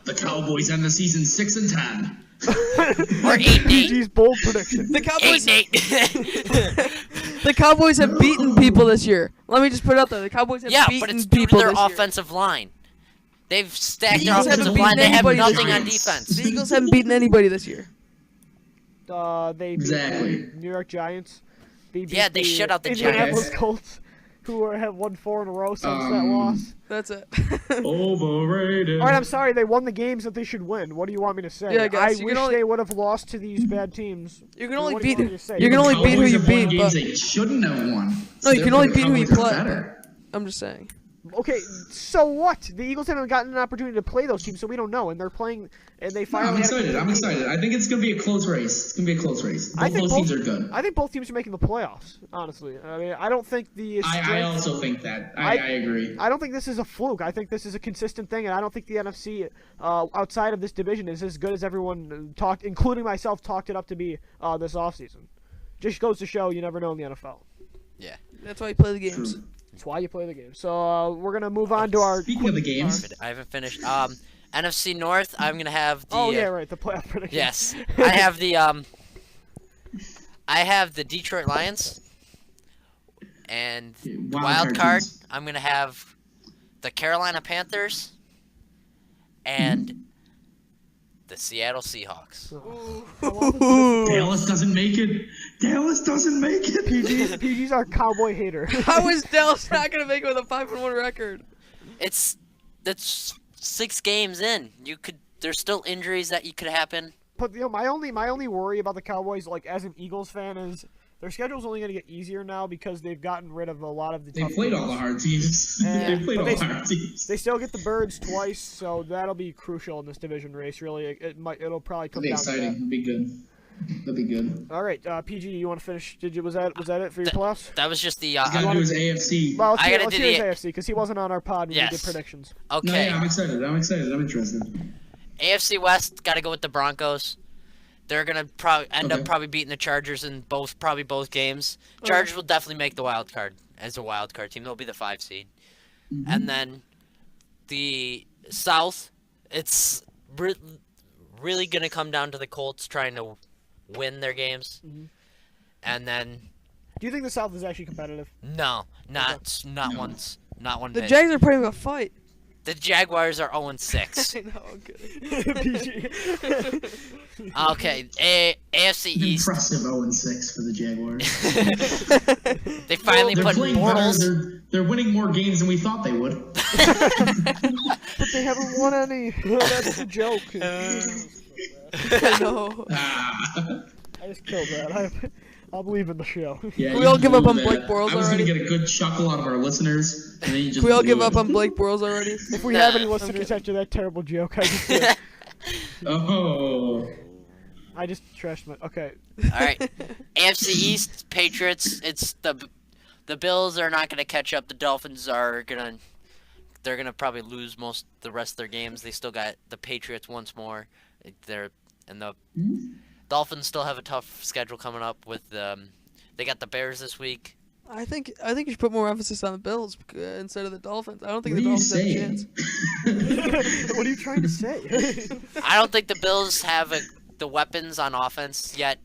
The Cowboys end the season 6-10. or 8-8. PG's bold prediction. The Cowboys. 8-8. The Cowboys have beaten people this year. Let me just put it out there. The Cowboys have Yeah, beaten but it's due to people their this year. offensive line. They've stacked The their Eagles haven't offensive beaten line. They have anybody this nothing year. on defense. The Eagles haven't beaten anybody this year. They beat Exactly. the New York Giants. They beat Yeah, they shut out the Indianapolis Giants. Colts, who have won 4 in a row since that Um, loss. That's it. Overrated. All right, I'm sorry. They won the games that they should win. What do you want me to say? Yeah, I guys, you wish can only- they would have lost to these bad teams. You can only What do you beat. want me to say? You can only beat who Cowboys you have won beat. games But they shouldn't have won. No, you can Therefore, only the beat who you Cowboys are play. better. I'm just saying. Okay, so what? The Eagles haven't gotten an opportunity to play those teams, so we don't know. And they're playing, and they No, finally. I'm had a excited. good I'm game. excited. I think it's gonna be a close race. It's gonna be a close race. I Both think those both- teams are good. I think both teams are making the playoffs. Honestly, I mean, I don't think the. I strength- also think that. I agree. I don't think this is a fluke. I think this is a consistent thing, and I don't think the NFC outside of this division is as good as everyone talked, including myself, talked it up to be this offseason. Just goes to show you never know in the NFL. That's why you play the games. True. That's why you play the game. So we're gonna move on to our. Speaking of the games, I haven't finished. NFC North. I'm gonna have the. Oh yeah, right. The playoff prediction. Yes, I have the I have the Detroit Lions, and wild card. teams. I'm gonna have the Carolina Panthers, and the Seattle Seahawks. Dallas doesn't make it. Dallas doesn't make it. PG's our cowboy hater. How is Dallas not gonna make it with a 5-1 record? That's 6 games in. There's still injuries that could happen. But my only worry about the Cowboys, like as an Eagles fan, is their schedule's only going to get easier now because they've gotten rid of a lot of the. They played all the hard teams. They played all the hard teams. They still get the Birds twice, so that'll be crucial in this division race. Really, it'll probably come down. It'll be exciting. It'll be good. That'll be good. All right, PG, you want to finish? Was that it for your playoffs? That was just the. He's got to do his AFC. Well, I gotta let's do hear his the- AFC because he wasn't on our pod when Yes. we did predictions. Okay. No, yeah, I'm excited. I'm interested. AFC West, got to go with the Broncos. They're gonna end up beating the Chargers in both games. Chargers will definitely make the wild card as a wild card team. They'll be the 5 seed. Mm-hmm. And then the South, it's really gonna come down to the Colts trying to win their games. Mhm. And then Do you think the South is actually competitive? not once, not one The bit. Jags are putting up a fight. The Jaguars are 0-6. I know, I'm kidding. PG. Okay, AFC East. Impressive 0-6 for the Jaguars. They finally They're put playing better. Bortles. They're winning more games than we thought they would. But they haven't won any. That's a joke. I know. I just killed that. I'll believe in the show. Yeah, Can we you all give up blew on that. Blake Bortles I was already? gonna get a good chuckle out of our listeners, and then you just. Can we all blew give it. up on Blake Bortles already? If we have any listeners after that terrible joke, Oh. I just trashed my. Okay. All right, AFC East Patriots. It's the Bills are not gonna catch up. The Dolphins they're gonna probably lose the rest of their games. They still got the Patriots once more. The Dolphins still have a tough schedule coming up with they got the Bears this week. I think you should put more emphasis on the Bills instead of the Dolphins. I don't think What the are you Dolphins have a chance. saying? What are you trying to say? I don't think the Bills have the weapons on offense yet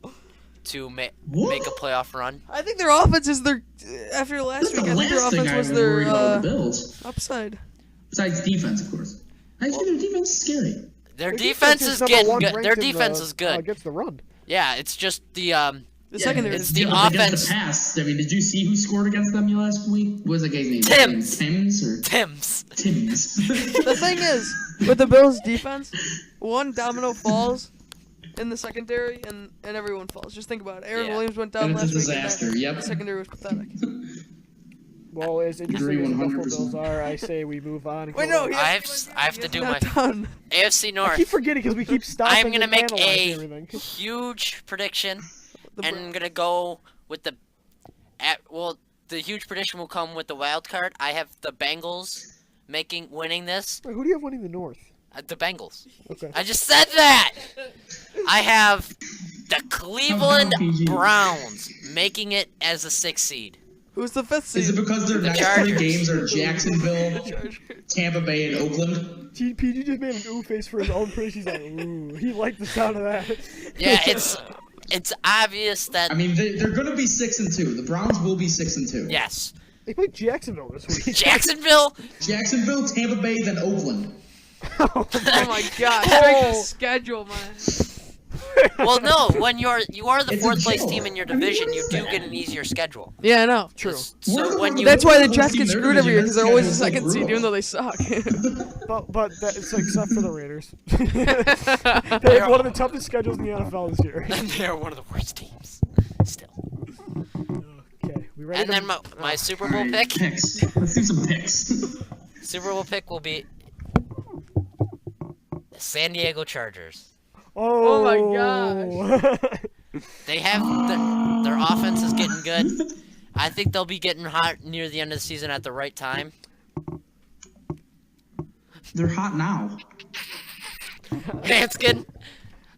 to make a playoff run. I think their offense is after last That's week. the I think their last thing offense I was was worried about their the Bills. upside. Besides defense, of course. I think their defense is scary. Their defense is getting good. Their defense is good. Against the run. Yeah, it's just the secondary. it's is the good. but offense. against the pass. I mean, did you see who scored against them last week? What was the guy's name? Timms. Timms or Tim's. Timms? The thing is, with the Bills' defense, one domino falls in the secondary, and everyone falls. Just think about it. Aaron Yeah. Williams went down And it's a last week. disaster, And yep. The secondary was pathetic. Well, as interesting Agree as the Buffalo 100%. Bills are, I say we move on. And Wait, go no, on. I have to do my Not done. AFC I keep North. forgetting because we keep stopping. I'm gonna and make analyzing a everything. huge prediction, The and I'm gonna go with the huge prediction will come with the wild card. I have the Bengals winning this. Wait, who do you have winning the North? The Bengals. Okay. I just said that. I have the Cleveland PG. Browns making it as a 6th seed. Who's the 5th seed? Is it because their next Chargers. 3 games are Jacksonville, Tampa Bay, and Oakland? PG just made an ooh face for his own praise. He's like, ooh. He liked the sound of that. Yeah, it's obvious that I mean, they're going to be 6-2. The Browns will be 6-2. yes, They played Jacksonville this week. Jacksonville. Jacksonville, Tampa Bay, then Oakland. Oh my god, check the schedule, man. Well, no, when you are the It's a 4th place joke. team in your I mean, division, what you is do that? get an easier schedule. Yeah, I know. True. So when you That's why the Who's Jets team get their screwed every year because they're division? always the It's second like seed, even brutal. though they suck. But it's except for the Raiders. They have one of the toughest schedules in the NFL this year. they're one of the worst teams. Still. Okay, we ready? And to- then my Super Bowl Alright, pick. Picks. Let's do some picks. Super Bowl pick will be the San Diego Chargers. Oh, my gosh. They have their offense is getting good. I think they'll be getting hot near the end of the season at the right time. They're hot now. Hanskin.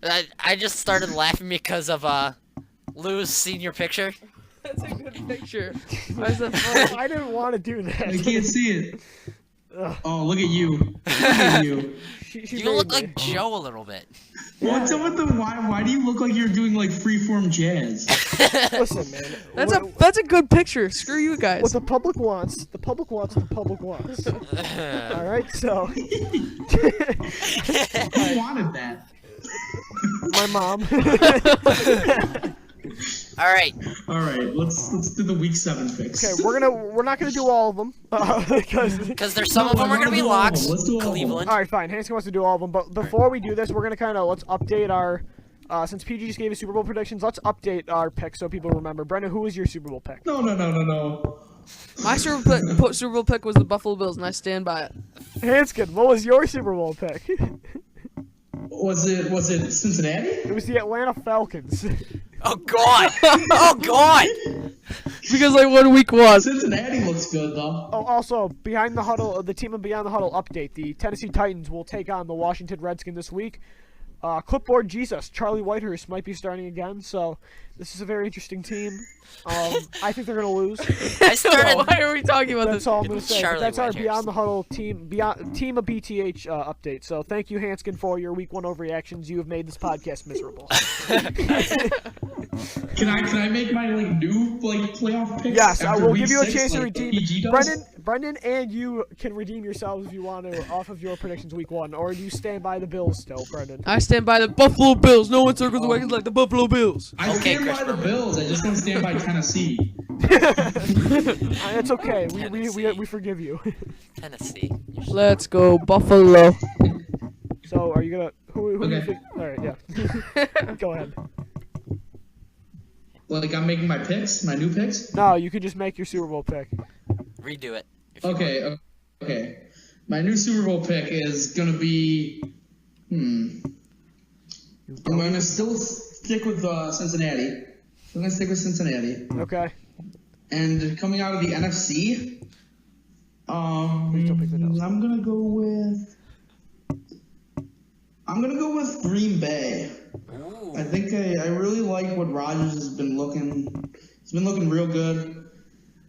I just started laughing because of Lou's senior picture. That's a good picture. Why is that funny? I didn't want to do that. I can't see it. Ugh. Oh, look at you. Look at you. She You made look me. like Joe a little bit. What's up with the why do you look like you're doing like freeform jazz? Listen, man. That's a good picture. Screw you guys. What the public wants, the public wants what the public wants. All right, so Who wanted that? my mom. All right. All right, let's do the week 7 picks. Okay, we're not gonna do all of them because. Because there's some of them are going to be locks. Let's do all of them. Cleveland. All right, fine. Hanskin wants to do all of them, but before we do this, we're gonna kind of let's update our. Since PG just gave his Super Bowl predictions, let's update our picks so people remember. Brendan, who was your Super Bowl pick? No. My Super Bowl pick was the Buffalo Bills, and I stand by it. Hanskin, what was your Super Bowl pick? Was it Cincinnati? It was the Atlanta Falcons. Oh, God. Oh, God. Because I won week 1. Cincinnati looks good though. Oh, also, Behind the Huddle, the team of Beyond the Huddle update. The Tennessee Titans will take on the Washington Redskins this week. Clipboard Jesus, Charlie Whitehurst might be starting again, so this is a very interesting team. I think they're gonna lose. I started. Why are we talking about That's this? all I'm gonna say. But Charlie that's our Whitehurst. Beyond the Huddle team of BTH update. So thank you, Hanskin, for your week 1 overreactions. You have made this podcast miserable. Can I make my new playoff picks? Yes, I after will week give you a 6, chance to like redeem. PG does? Brendan, and you can redeem yourselves if you want to off of your predictions week 1, or do you stand by the Bills still, Brendan? I stand by the Buffalo Bills. No one circles the wagons like the Buffalo Bills. I Okay, stand by Chris the Bills. I just don't stand by Tennessee. It's okay. We Tennessee. forgive you. Tennessee. Let's go Buffalo. So are you gonna who do you Okay. think? All right, yeah. Go ahead. Like I'm making my picks, my new picks. No, you could just make your Super Bowl pick. Redo it. if you want. Okay. My new Super Bowl pick is gonna be. I'm gonna still stick with Cincinnati. I'm gonna stick with Cincinnati. Okay. And coming out of the NFC, Please don't pick the Bills. I'm gonna go with Green Bay. Ooh. I think I really like what Rodgers has been looking. He's been looking real good.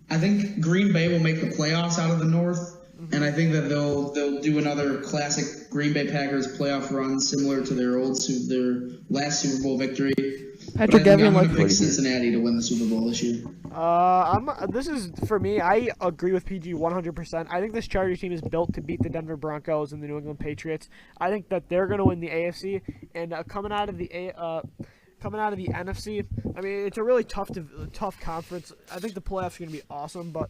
I think Green Bay will make the playoffs out of the North, and I think that they'll do another classic Green Bay Packers playoff run similar to their last Super Bowl victory. Patrick But I think Evans I'm like gonna pick Cincinnati to win the Super Bowl this year. This is for me. I agree with PG 100%. I think this Chargers team is built to beat the Denver Broncos and the New England Patriots. I think that they're going to win the AFC, and coming out of the NFC, I mean it's a really tough conference. I think the playoffs are going to be awesome, but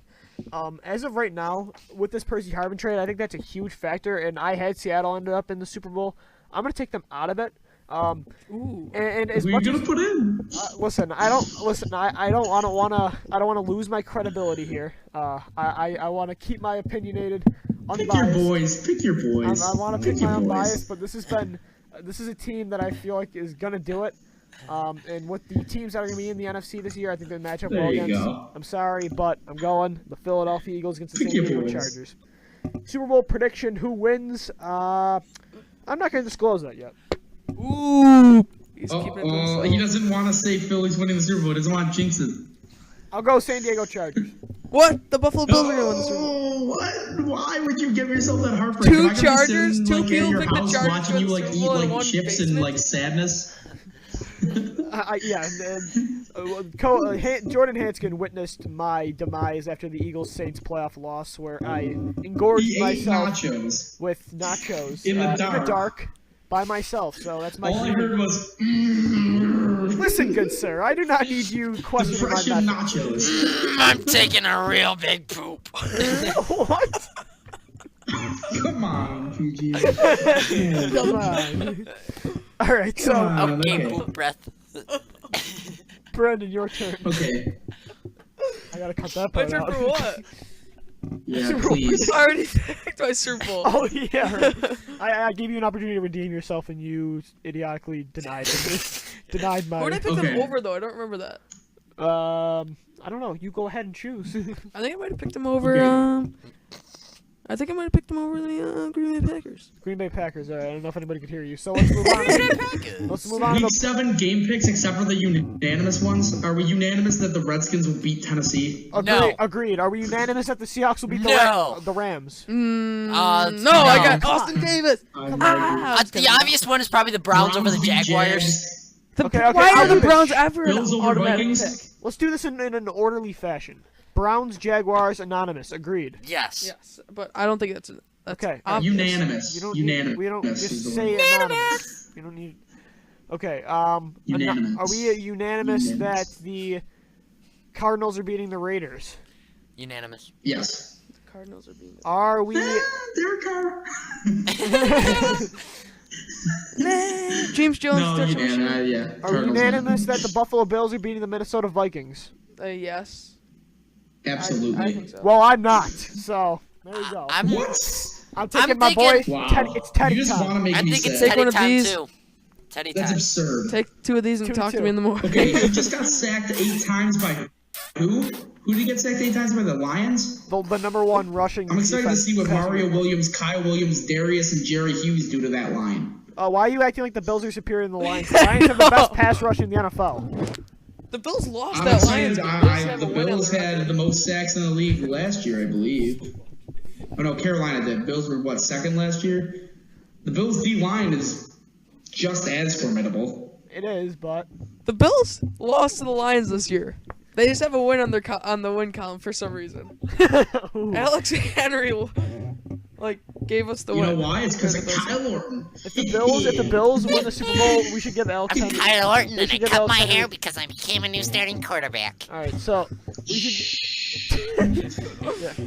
as of right now, with this Percy Harvin trade, I think that's a huge factor. And I had Seattle ended up in the Super Bowl. I'm going to take them out of it. And as Who are you much gonna as, put in? listen, I don't want to lose my credibility here. I want to keep my opinionated, Pick your unbiased. boys. Pick your boys. I want to Pick pick your my boys. unbiased, but this is a team that I feel like is gonna do it. And with the teams that are gonna be in the NFC this year, I think they match up There well you against. go. I'm sorry, but I'm going the Philadelphia Eagles against the Pick San your Diego boys. Chargers. Super Bowl prediction: who wins? I'm not gonna disclose that yet. Ooh. He's keeping it Oh, to he doesn't want to say Philly's winning the Super Bowl. He doesn't want to jinx it. I'll go San Diego Chargers. What? The Buffalo Bills are gonna win the Super Bowl. Oh, what? Why would you give yourself that heartbreak? Two Am I gonna be Chargers, sitting, two like, people at your pick the house Chargers watching you to like win eat Super Bowl in like one chips basement? and like sadness? Jordan Hanskin witnessed my demise after the Eagles Saints playoff loss, where I engorged He ate myself nachos. with nachos In the dark. by myself. So that's my. All I heard was Listen, good sir, I do not need you questioning my depression method. nachos. I'm taking a real big poop. What? Come on, PG. Come on. All right, so Come on. Okay, okay. poop breath. Brendan, your turn. Okay. I gotta cut that My part turn out. for what? Yeah, please. I already picked my Super Bowl. Oh yeah, I gave you an opportunity to redeem yourself, and you idiotically denied it. Denied Who did I my. pick them Okay. over though? I don't remember that. I don't know. You go ahead and choose. I think I might have picked them over. Okay. I think I might have picked them over the Green Bay Packers. Green Bay Packers. All right, I don't know if anybody could hear you. So let's move on. Let's move on to Week the 7 game picks, except for the unanimous ones. Are we unanimous that the Redskins will beat Tennessee? No. Agreed. Are we unanimous that the Seahawks will beat No. the Rams? No, no. I got Austin Davis. The obvious one is probably the Browns over the beat Jaguars. Jags. Okay, Why I'll are the do this. Browns ever an Bills over automatic Vikings? pick? Let's do this in an orderly fashion. Browns, Jaguars, anonymous. Agreed. Yes. Yes, but I don't think that's Okay. obvious. Unanimous. You don't unanimous. need, we don't is just the say one. anonymous. You don't need. Okay. Unanimous. Are we unanimous that the Cardinals are beating the Raiders? Unanimous. Yes. Cardinals are being. Are we? Derek Carr. James Jones. No, touchdown. yeah. Are we Cardinals, unanimous that the Buffalo Bills are beating the Minnesota Vikings? Yes. Absolutely. I think so. Well, I'm not. So there you go. I'm What? I'm taking I'm my boy. thinking- Wow. It's Teddy You just time. want to make I'm me thinking sad. Take Teddy one of time these. too. Teddy That's time. absurd. Take 2 of these and 2-2. talk to me in the morning. Okay, he just got sacked 8 times by who? Who did he get sacked 8 times by? The Lions? The number one rushing. I'm excited to defense- see what Mario Williams, Kyle Williams, Darius, and Jerry Hughes do to that line. Why are you acting like the Bills are superior than the Lions? The Lions have the best pass rush in the NFL. The Bills lost I'm that Lions excited. game. They just have The a win on Bills their had record. the most sacks in the league last year, I believe. Oh no, Carolina did. Bills were what, second last year? The Bills D line is just as formidable. It is, but The Bills lost to the Lions this year. They just have a win on their on the win column for some reason. Ooh. Alex Henry, gave us the You win. know why? It's because of Because Kyle Orton. if the Bills win the Super Bowl, we should give Alex I'm Henry. Kyle Orton we and I should give cut Alex my Henry- hair because I became a new starting quarterback. All right, so we should. Yeah,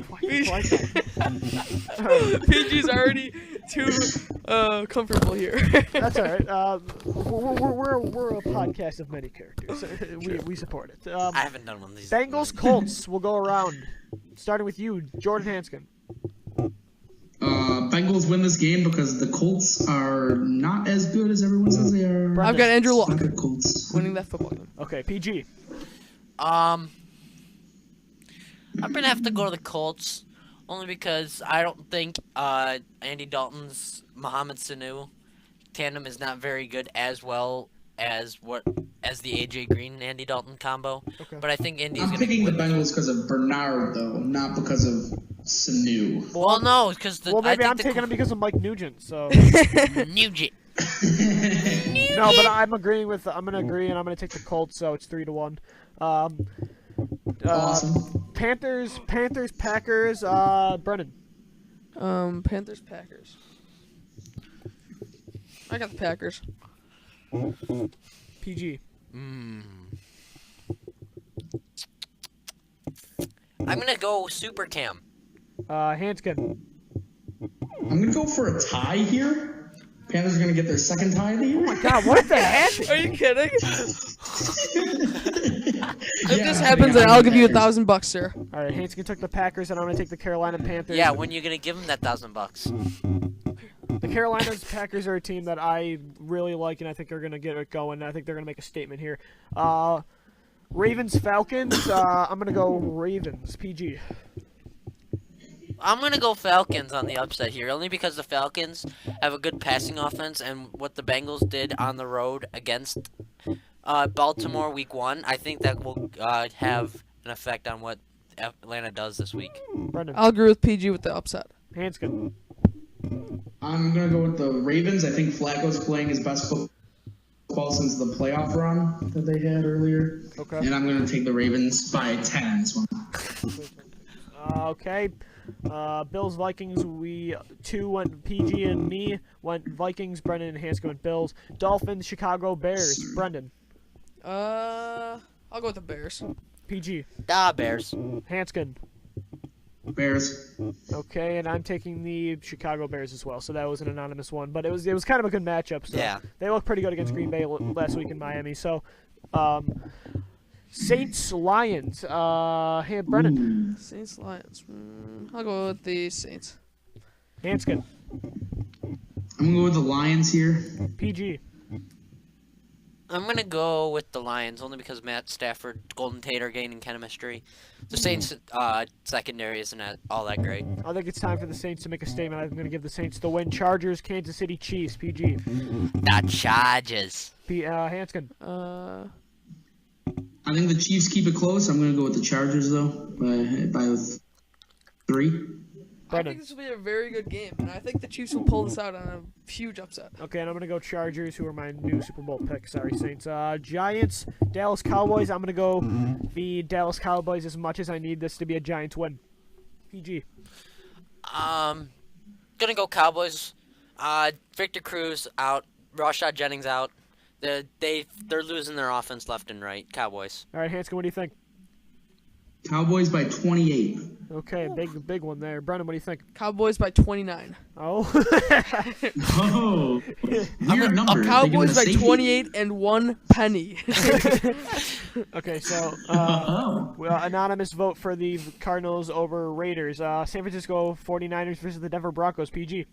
why that? All right, PG's already too comfortable here. that's all right. We're a podcast of many characters. We support it. I haven't done one of these. Bengals Colts will go around, starting with you, Jordan Hanskin. Bengals win this game because the Colts are not as good as everyone says they are. I've got Andrew Not Luck good Colts. winning that football game. Okay, PG. I'm gonna have to go to the Colts, only because I don't think Andy Dalton's Mohamed Sanu tandem is not very good as well as the AJ Green and Andy Dalton combo. Okay. But I think Indy's I'm gonna picking the win. Bengals because of Bernard, though, not because of Sanu. Well, no, because Well, maybe I I'm think taking him because of Mike Nugent. So Nugent. no, but I'm agreeing with. I'm gonna agree, and I'm gonna take the Colts. So it's 3-1. Awesome. Panthers, Packers. Brennan. Panthers, Packers. I got the Packers. PG. I'm gonna go Super Cam. Hanskin. I'm going to go for a tie here. Panthers are going to get their second tie of the year. God, what the heck? Are you kidding? If Yeah, this I'm happens, kidding. then I'm I'll give you Packers. $1,000, sir. All right, Hanskin took the Packers, and I'm gonna take the Carolina Panthers. Yeah, when you gonna give him that $1,000? The Carolina's Packers are a team that I really like, and I think are gonna get it going. I think they're gonna make a statement here. Ravens, Falcons. I'm gonna go Ravens. PG. I'm gonna go Falcons on the upset here, only because the Falcons have a good passing offense, and what the Bengals did on the road against Baltimore Week 1, I think that will have an effect on what Atlanta does this week. Brendan. I'll agree with PG with the upset. Hanskin. I'm going to go with the Ravens. I think Flacco's playing his best football since the playoff run that they had earlier. Okay. And I'm going to take the Ravens by 10 this one. Okay. Bills, Vikings. We two went PG and me went Vikings. Brendan and Hanskin went Bills. Dolphins, Chicago Bears. Brendan. I'll go with the Bears. PG. Bears. Hanskin. Bears. Okay, and I'm taking the Chicago Bears as well. So that was an anonymous one, but it was kind of a good matchup. So Yeah. they looked pretty good against Green Bay last week in Miami. So, Saints, Lions. Hey, Brennan. Saints, Lions. I'll go with the Saints. Hanskin. I'm going to go with the Lions here. PG. I'm gonna go with the Lions, only because Matt Stafford, Golden Tate are gaining chemistry. The Saints secondary isn't all that great. I think it's time for the Saints to make a statement. I'm going to give the Saints the win. Chargers, Kansas City Chiefs. PG. The Chargers. Hanskin. I think the Chiefs keep it close. I'm going to go with the Chargers, though, by 3. I think this will be a very good game, and I think the Chiefs will pull this out on a huge upset. Okay, and I'm going to go Chargers, who are my new Super Bowl pick. Sorry, Saints. Giants, Dallas Cowboys. I'm going to go the Dallas Cowboys as much as I need this to be a Giants win. PG. Gonna go Cowboys. Victor Cruz out. Rashad Jennings out. They're losing their offense left and right. Cowboys. All right, Hanscom, what do you think? Cowboys by 28. Okay, big one there. Brennan, what do you think? Cowboys by 29. Oh. Oh, weird number. Cowboys by They give it a 28 and 1 penny. Okay, so Oh. well, anonymous vote for the Cardinals over Raiders. San Francisco 49ers versus the Denver Broncos. PG.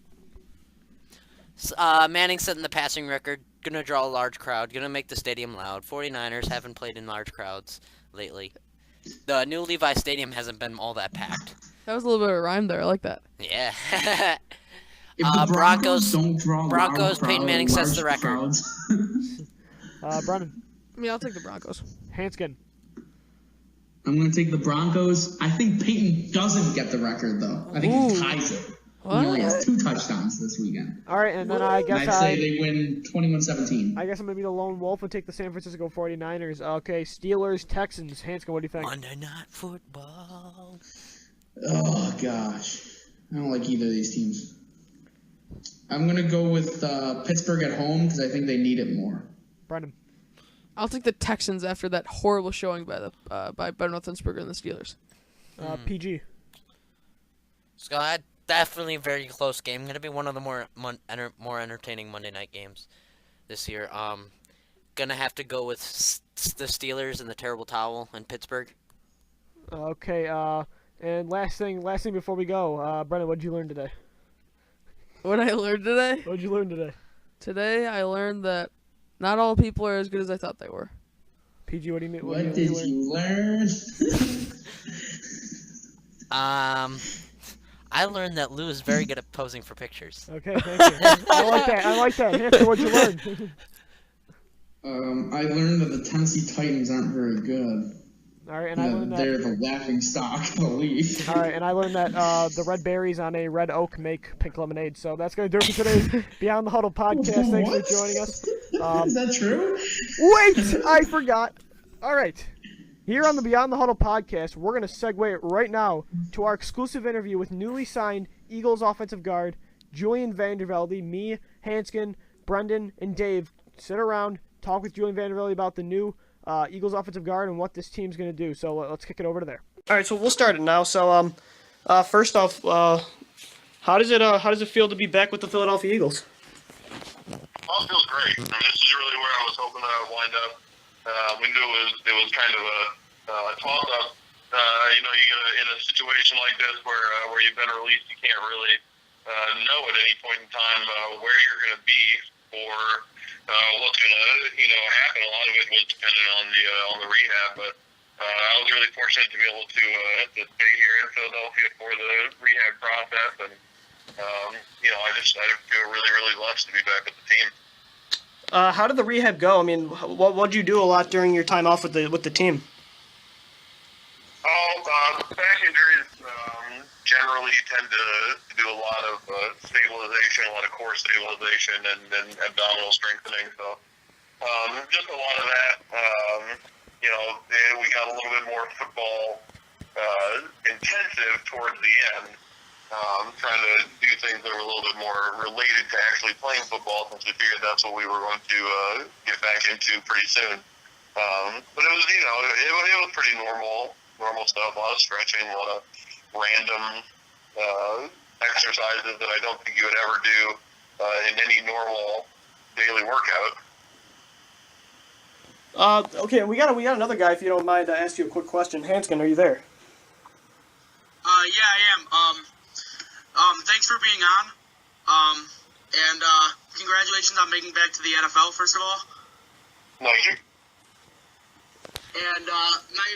Manning setting the passing record. Gonna draw a large crowd. Gonna make the stadium loud. 49ers haven't played in large crowds lately. The new Levi Stadium hasn't been all that packed. That was a little bit of a rhyme there. I like that. Yeah. If the Broncos don't draw Broncos, loud Peyton Manning sets the large record. crowds. Brennan. I mean, I'll take the Broncos. Hanskin. I'm going to take the Broncos. I think Peyton doesn't get the record, though. I think he Ooh. ties it. What? He only has 2 touchdowns this weekend. All right, and then I And guess I'd say they win 21-17. I guess I'm gonna be the lone wolf and take the San Francisco 49ers. Okay, Steelers, Texans. Hanscom, what do you think? Monday Night Football. Oh, gosh. I don't like either of these teams. I'm going to go with Pittsburgh at home because I think they need it more. Brennan. I'll take the Texans after that horrible showing by Ben Roethlisberger and the Steelers. PG. Scott, definitely a very close game. Gonna be one of the more entertaining Monday night games this year. Gonna have to go with the Steelers and the terrible towel in Pittsburgh. Okay, and last thing before we go, Brennan, what did you learn today? What I learned today? What did you learn today? Today I learned that not all people are as good as I thought they were. PG, what do you mean? What did you learn? I learned that Lou is very good at posing for pictures. Okay, thank you. I like that. Hanscom, what'd you learn? I learned that the Tennessee Titans aren't very good. All right, and I learned that. They're the laughing stock of the league. All right, and I learned that the red berries on a red oak make pink lemonade. So that's gonna do it for today's Beyond the Huddle podcast. Thanks for What? joining us. Is that true? Wait, I forgot. All right, here on the Beyond the Huddle podcast, we're gonna segue right now to our exclusive interview with newly signed Eagles offensive guard Julian Vandervelde. Me, Hanskin, Brendan, and Dave sit around, talk with Julian Vandervelde about the new Eagles offensive guard and what this team's going to do. So let's kick it over to there. All right, so we'll start it now. So first off, how does it feel to be back with the Philadelphia Eagles? Oh, it feels great. I mean, this is really where I was hoping that I would wind up. We knew it was kind of a toss-up. You get in a situation like this where you've been released, you can't really know at any point in time where you're going to be or what's going to happen. A lot of it was dependent on the rehab, but I was really fortunate to be able to stay here in Philadelphia for the rehab process, and I feel really, really blessed to be back with the team. How did the rehab go? I mean, what did you do a lot during your time off with the team? Back injuries generally tend to do a lot of stabilization, a lot of core stabilization, and abdominal strengthening. So just a lot of that. We got a little bit more football intensive towards the end, trying to do things that were a little bit more related to actually playing football, since we figured that's what we were going to get back into pretty soon. But it was, it was pretty normal stuff, a lot of stretching, a lot of random exercises that I don't think you would ever do in any normal daily workout. Okay, we got another guy. If you don't mind, ask you a quick question. Hanskin, are you there? Yeah, I am. Thanks for being on. And congratulations on making back to the NFL, first of all. Thank you. And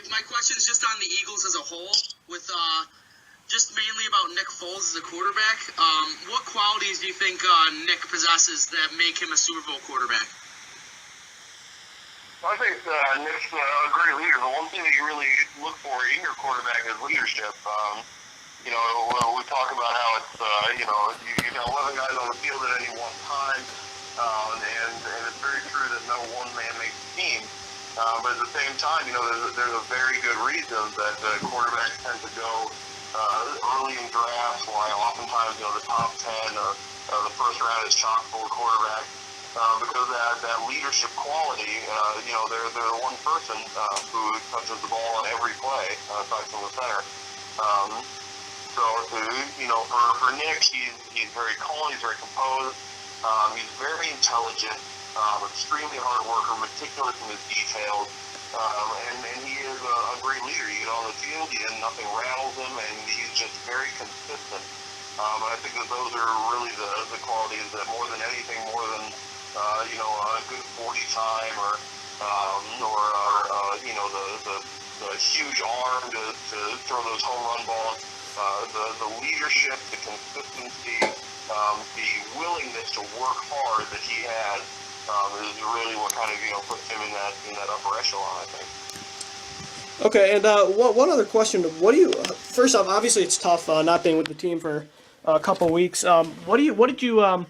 my question is just on the Eagles as a whole, with just mainly about Nick Foles as a quarterback. What qualities do you think Nick possesses that make him a Super Bowl quarterback? I think Nick's a great leader. The one thing that you really look for in your quarterback is leadership. We talk about how it's, you got 11 guys on the field at any one time, and it's very true that no one man makes a team. But at the same time, there's a very good reason that quarterbacks tend to go early in drafts, why oftentimes, the top 10 or the first round is chock full of quarterbacks. because of that leadership quality. They're the one person who touches the ball on every play, aside from the center. For Nick, he's very calm, he's very composed, he's very intelligent, extremely hard worker, meticulous in his details, and he is a great leader. You get on the field, nothing rattles him, and he's just very consistent. And I think that those are really the qualities that more than anything, more than a good 40 time or the huge arm to throw those home run balls. The leadership, the consistency, the willingness to work hard that he has is really what kind of puts him in that upper echelon, I think. Okay, and one other question: what do you? First off, obviously it's tough not being with the team for a couple weeks. What did you?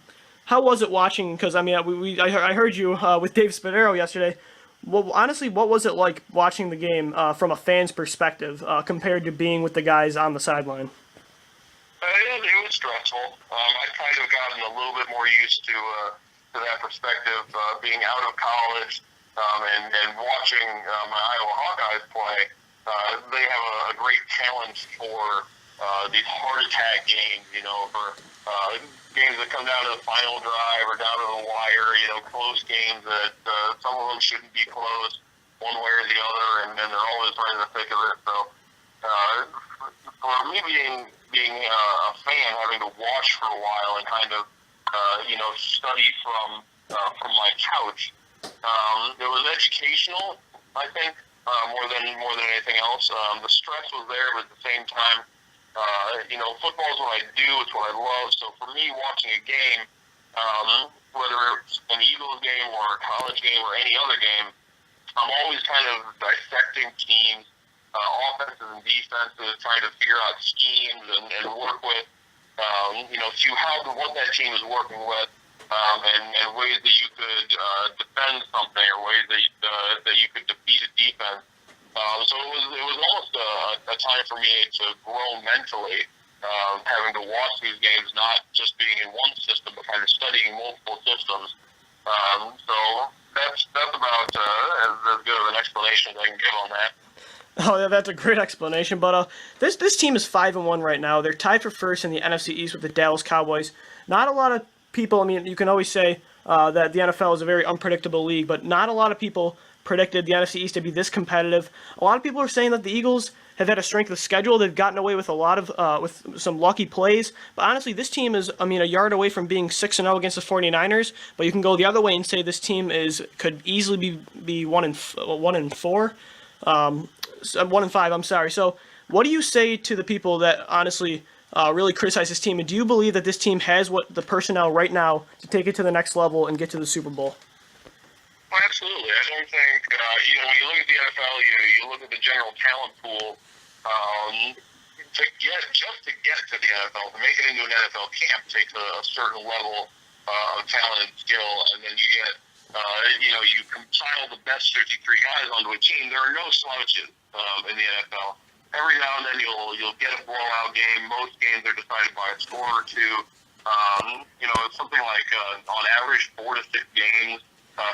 How was it watching? Because I heard you with Dave Spadaro yesterday. Well, honestly, what was it like watching the game from a fan's perspective compared to being with the guys on the sideline? It was stressful. I've kind of gotten a little bit more used to that perspective, being out of college and watching my Iowa Hawkeyes play. They have a great talent for these heart attack games, for games that come down to the final drive or down to the wire, close games that some of them shouldn't be close one way or the other, and they're always right in the thick of it. So for me being a fan, having to watch for a while and kind of study from my couch, it was educational, I think, more than anything else. The stress was there, but at the same time, football is what I do, it's what I love. So for me, watching a game, whether it's an Eagles game or a college game or any other game, I'm always kind of dissecting teams, offenses and defenses, trying to figure out schemes and work with, see what that team is working with, and ways that you could defend something or ways that you could defeat a defense. So it was almost a time for me to grow mentally, having to watch these games, not just being in one system, but kind of studying multiple systems. So that's about as good of an explanation as I can give on that. Oh, yeah, that's a great explanation. But this team is 5-1 right now. They're tied for first in the NFC East with the Dallas Cowboys. Not a lot of people. I mean, you can always say that the NFL is a very unpredictable league, but not a lot of people predicted the NFC East to be this competitive. A lot of people are saying that the Eagles have had a strength of schedule. They've gotten away with a lot of with some lucky plays. But honestly, this team is, a yard away from being 6-0 against the 49ers. But you can go the other way and say this team could easily be 1-4. 1-5, I'm sorry. So what do you say to the people that honestly really criticize this team? And do you believe that this team has the personnel right now to take it to the next level and get to the Super Bowl? Absolutely. I don't think, when you look at the NFL, you look at the general talent pool, to get to the NFL, to make it into an NFL camp takes a certain level of talent and skill, and then you get, you compile the best 53 guys onto a team. There are no slouches in the NFL. Every now and then you'll get a blowout game. Most games are decided by a score or two. It's something like on average 4 to 6 games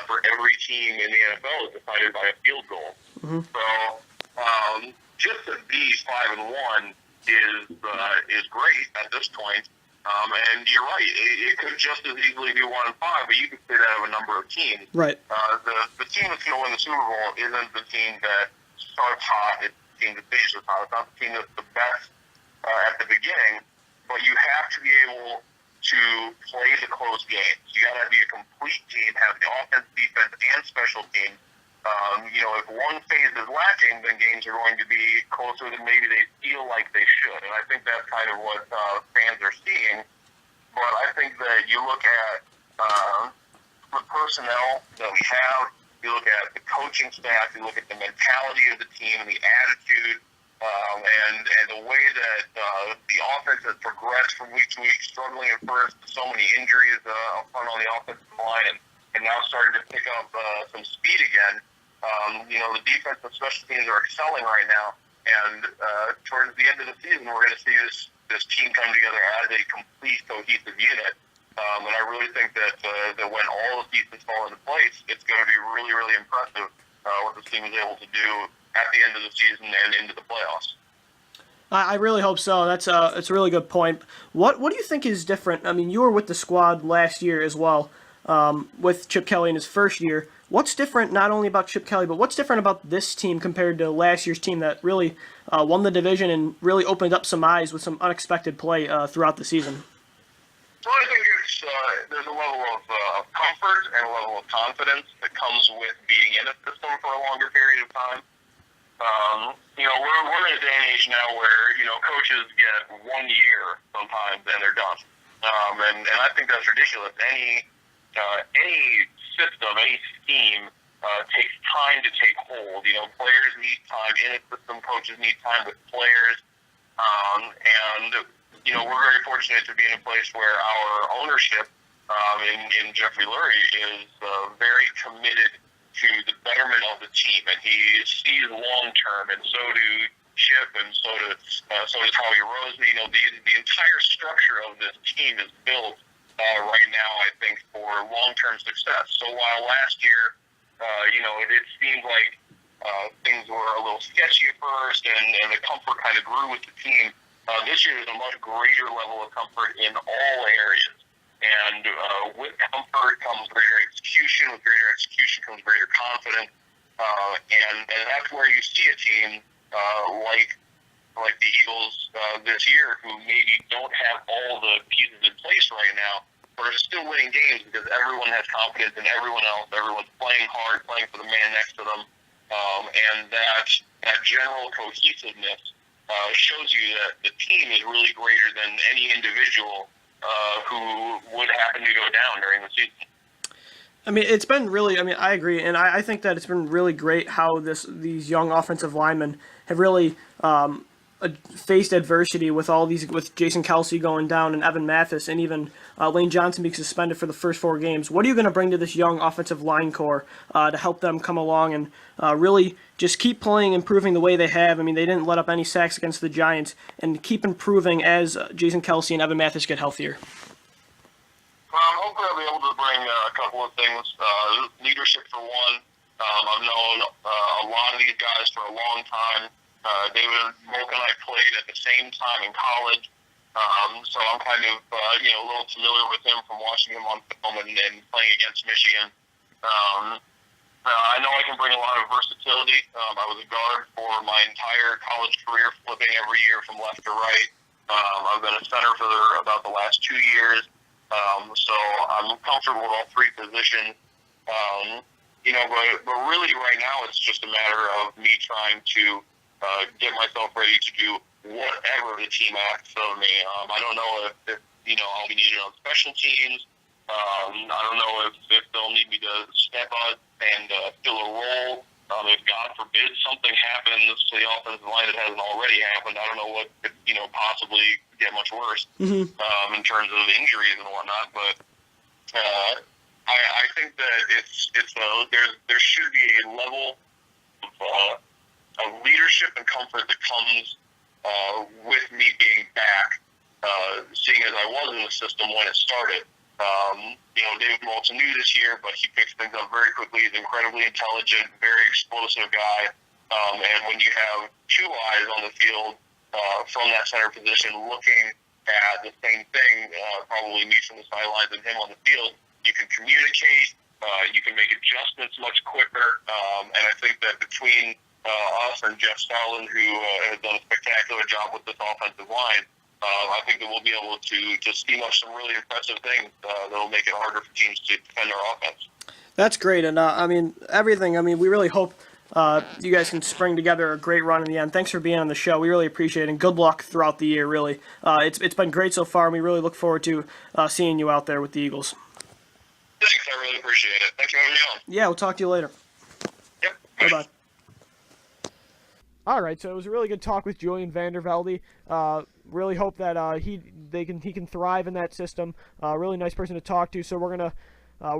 for every team in the NFL is decided by a field goal. Mm-hmm. So just to be 5-1 is great at this point. And you're right, it could just as easily be 1-5, but you could say that of a number of teams. Right. The team that's going to win the Super Bowl isn't the team that starts hot. It's the team that finishes hot. It's not the team that's the best at the beginning, but you have to be able to play the close games. You got to be a complete team, have the offense, defense, and special teams. If one phase is lacking, then games are going to be closer than maybe they feel like they should. And I think that's kind of what fans are seeing. But I think that you look at the personnel that we have, you look at the coaching staff, you look at the mentality of the team and the attitude, and the way that the offense has progressed from week to week, struggling at first, so many injuries up front on the offensive line, and now starting to pick up some speed again. The defense and special teams are excelling right now, and towards the end of the season, we're going to see this team come together as a complete, cohesive unit. And I really think that when all the pieces fall into place, it's going to be really, really impressive what this team is able to do at the end of the season and into the playoffs. I really hope so. That's it's a really good point. What do you think is different? I mean, you were with the squad last year as well, with Chip Kelly in his first year. What's different, not only about Chip Kelly, but what's different about this team compared to last year's team that really won the division and really opened up some eyes with some unexpected play throughout the season? Well, I think there's a level of comfort and a level of confidence that comes with being in a system for a longer period of time. We're in a day and age now where, coaches get 1 year sometimes and they're done. And I think that's ridiculous. Any system, any scheme takes time to take hold. Players need time in a system, coaches need time with players. We're very fortunate to be in a place where our ownership in Jeffrey Lurie is very committed to the betterment of the team, and he sees long term, and so do Chip, and so does Howie Roseman. The entire structure of this team is built right now, I think, for long term success. So while last year, it seemed like things were a little sketchy at first, and the comfort kind of grew with the team. This year is a much greater level of comfort in all areas. And with comfort comes greater execution. With greater execution comes greater confidence. And that's where you see a team like the Eagles this year, who maybe don't have all the pieces in place right now, but are still winning games because everyone has confidence in everyone else. Everyone's playing hard, playing for the man next to them. And that general cohesiveness shows you that the team is really greater than any individual who would happen to go down during the season. I mean, it's been really. I mean, I agree, and I think that it's been really great how these young offensive linemen have really faced adversity with Jason Kelce going down and Evan Mathis and even Lane Johnson being suspended for the first 4 games. What are you going to bring to this young offensive line core to help them come along and really just keep playing and improving the way they have? I mean, they didn't let up any sacks against the Giants, and keep improving as Jason Kelce and Evan Mathis get healthier. Hopefully I'll be able to bring a couple of things. Leadership for one. I've known a lot of these guys for a long time. David Volk and I played at the same time in college, so I'm kind of a little familiar with him from watching him on film and playing against Michigan. I know I can bring a lot of versatility. I was a guard for my entire college career, flipping every year from left to right. I've been a center for about the last 2 years. So I'm comfortable with all 3 positions. But really right now it's just a matter of me trying to get myself ready to do whatever the team asks of me. I don't know if I'll be needed on special teams. I don't know if they'll need me to step up and fill a role. If God forbid something happens to the offensive line that hasn't already happened, I don't know what could possibly get much worse in terms of injuries and whatnot. But I think that there should be a level of leadership and comfort that comes with me being back, seeing as I was in the system when it started. David Malt's new this year, but he picks things up very quickly. He's incredibly intelligent, very explosive guy. And when you have 2 eyes on the field from that center position looking at the same thing, probably me from the sidelines and him on the field, you can communicate, you can make adjustments much quicker. And I think that between us and Jeff Starlin, who has done a spectacular job with this offensive line, I think that we'll be able to scheme up some really impressive things that'll make it harder for teams to defend our offense. That's great, and everything. We really hope you guys can spring together a great run in the end. Thanks for being on the show. We really appreciate it, and good luck throughout the year. Really, it's been great so far, and we really look forward to seeing you out there with the Eagles. Thanks, I really appreciate it. Thanks for having me on. Yeah, we'll talk to you later. Yep. Bye-bye. All right, so it was a really good talk with Julian Vandervelde. Really hope that he can thrive in that system. Really nice person to talk to. So we're gonna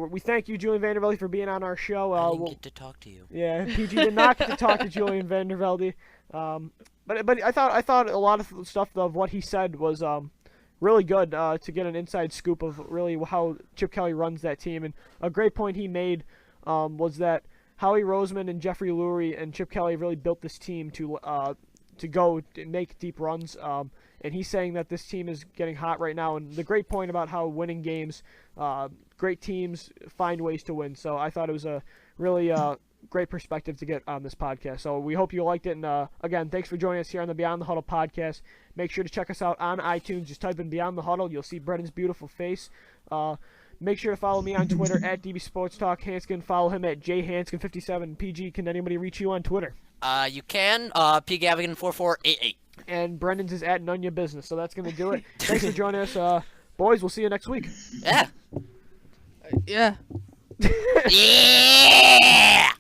we thank you, Julian Vandervelde, for being on our show. I didn't get to talk to you. Yeah, PG did not get to talk to Julian Vandervelde. But I thought a lot of stuff of what he said was really good to get an inside scoop of really how Chip Kelly runs that team. And a great point he made was that Howie Roseman and Jeffrey Lurie and Chip Kelly have really built this team to go and make deep runs. And he's saying that this team is getting hot right now. And the great point about how winning games, great teams find ways to win. So I thought it was a really great perspective to get on this podcast. So we hope you liked it. And again, thanks for joining us here on the Beyond the Huddle podcast. Make sure to check us out on iTunes. Just type in Beyond the Huddle. You'll see Brennan's beautiful face. Make sure to follow me on Twitter at DB Sports Talk. Hanskin, follow him at jhanskin57. PG, can anybody reach you on Twitter? You can. P. Gavigan 4488. And Brendan's is at None Your Business. So that's going to do it. Thanks for joining us. Boys, we'll see you next week. Yeah. Yeah. Yeah.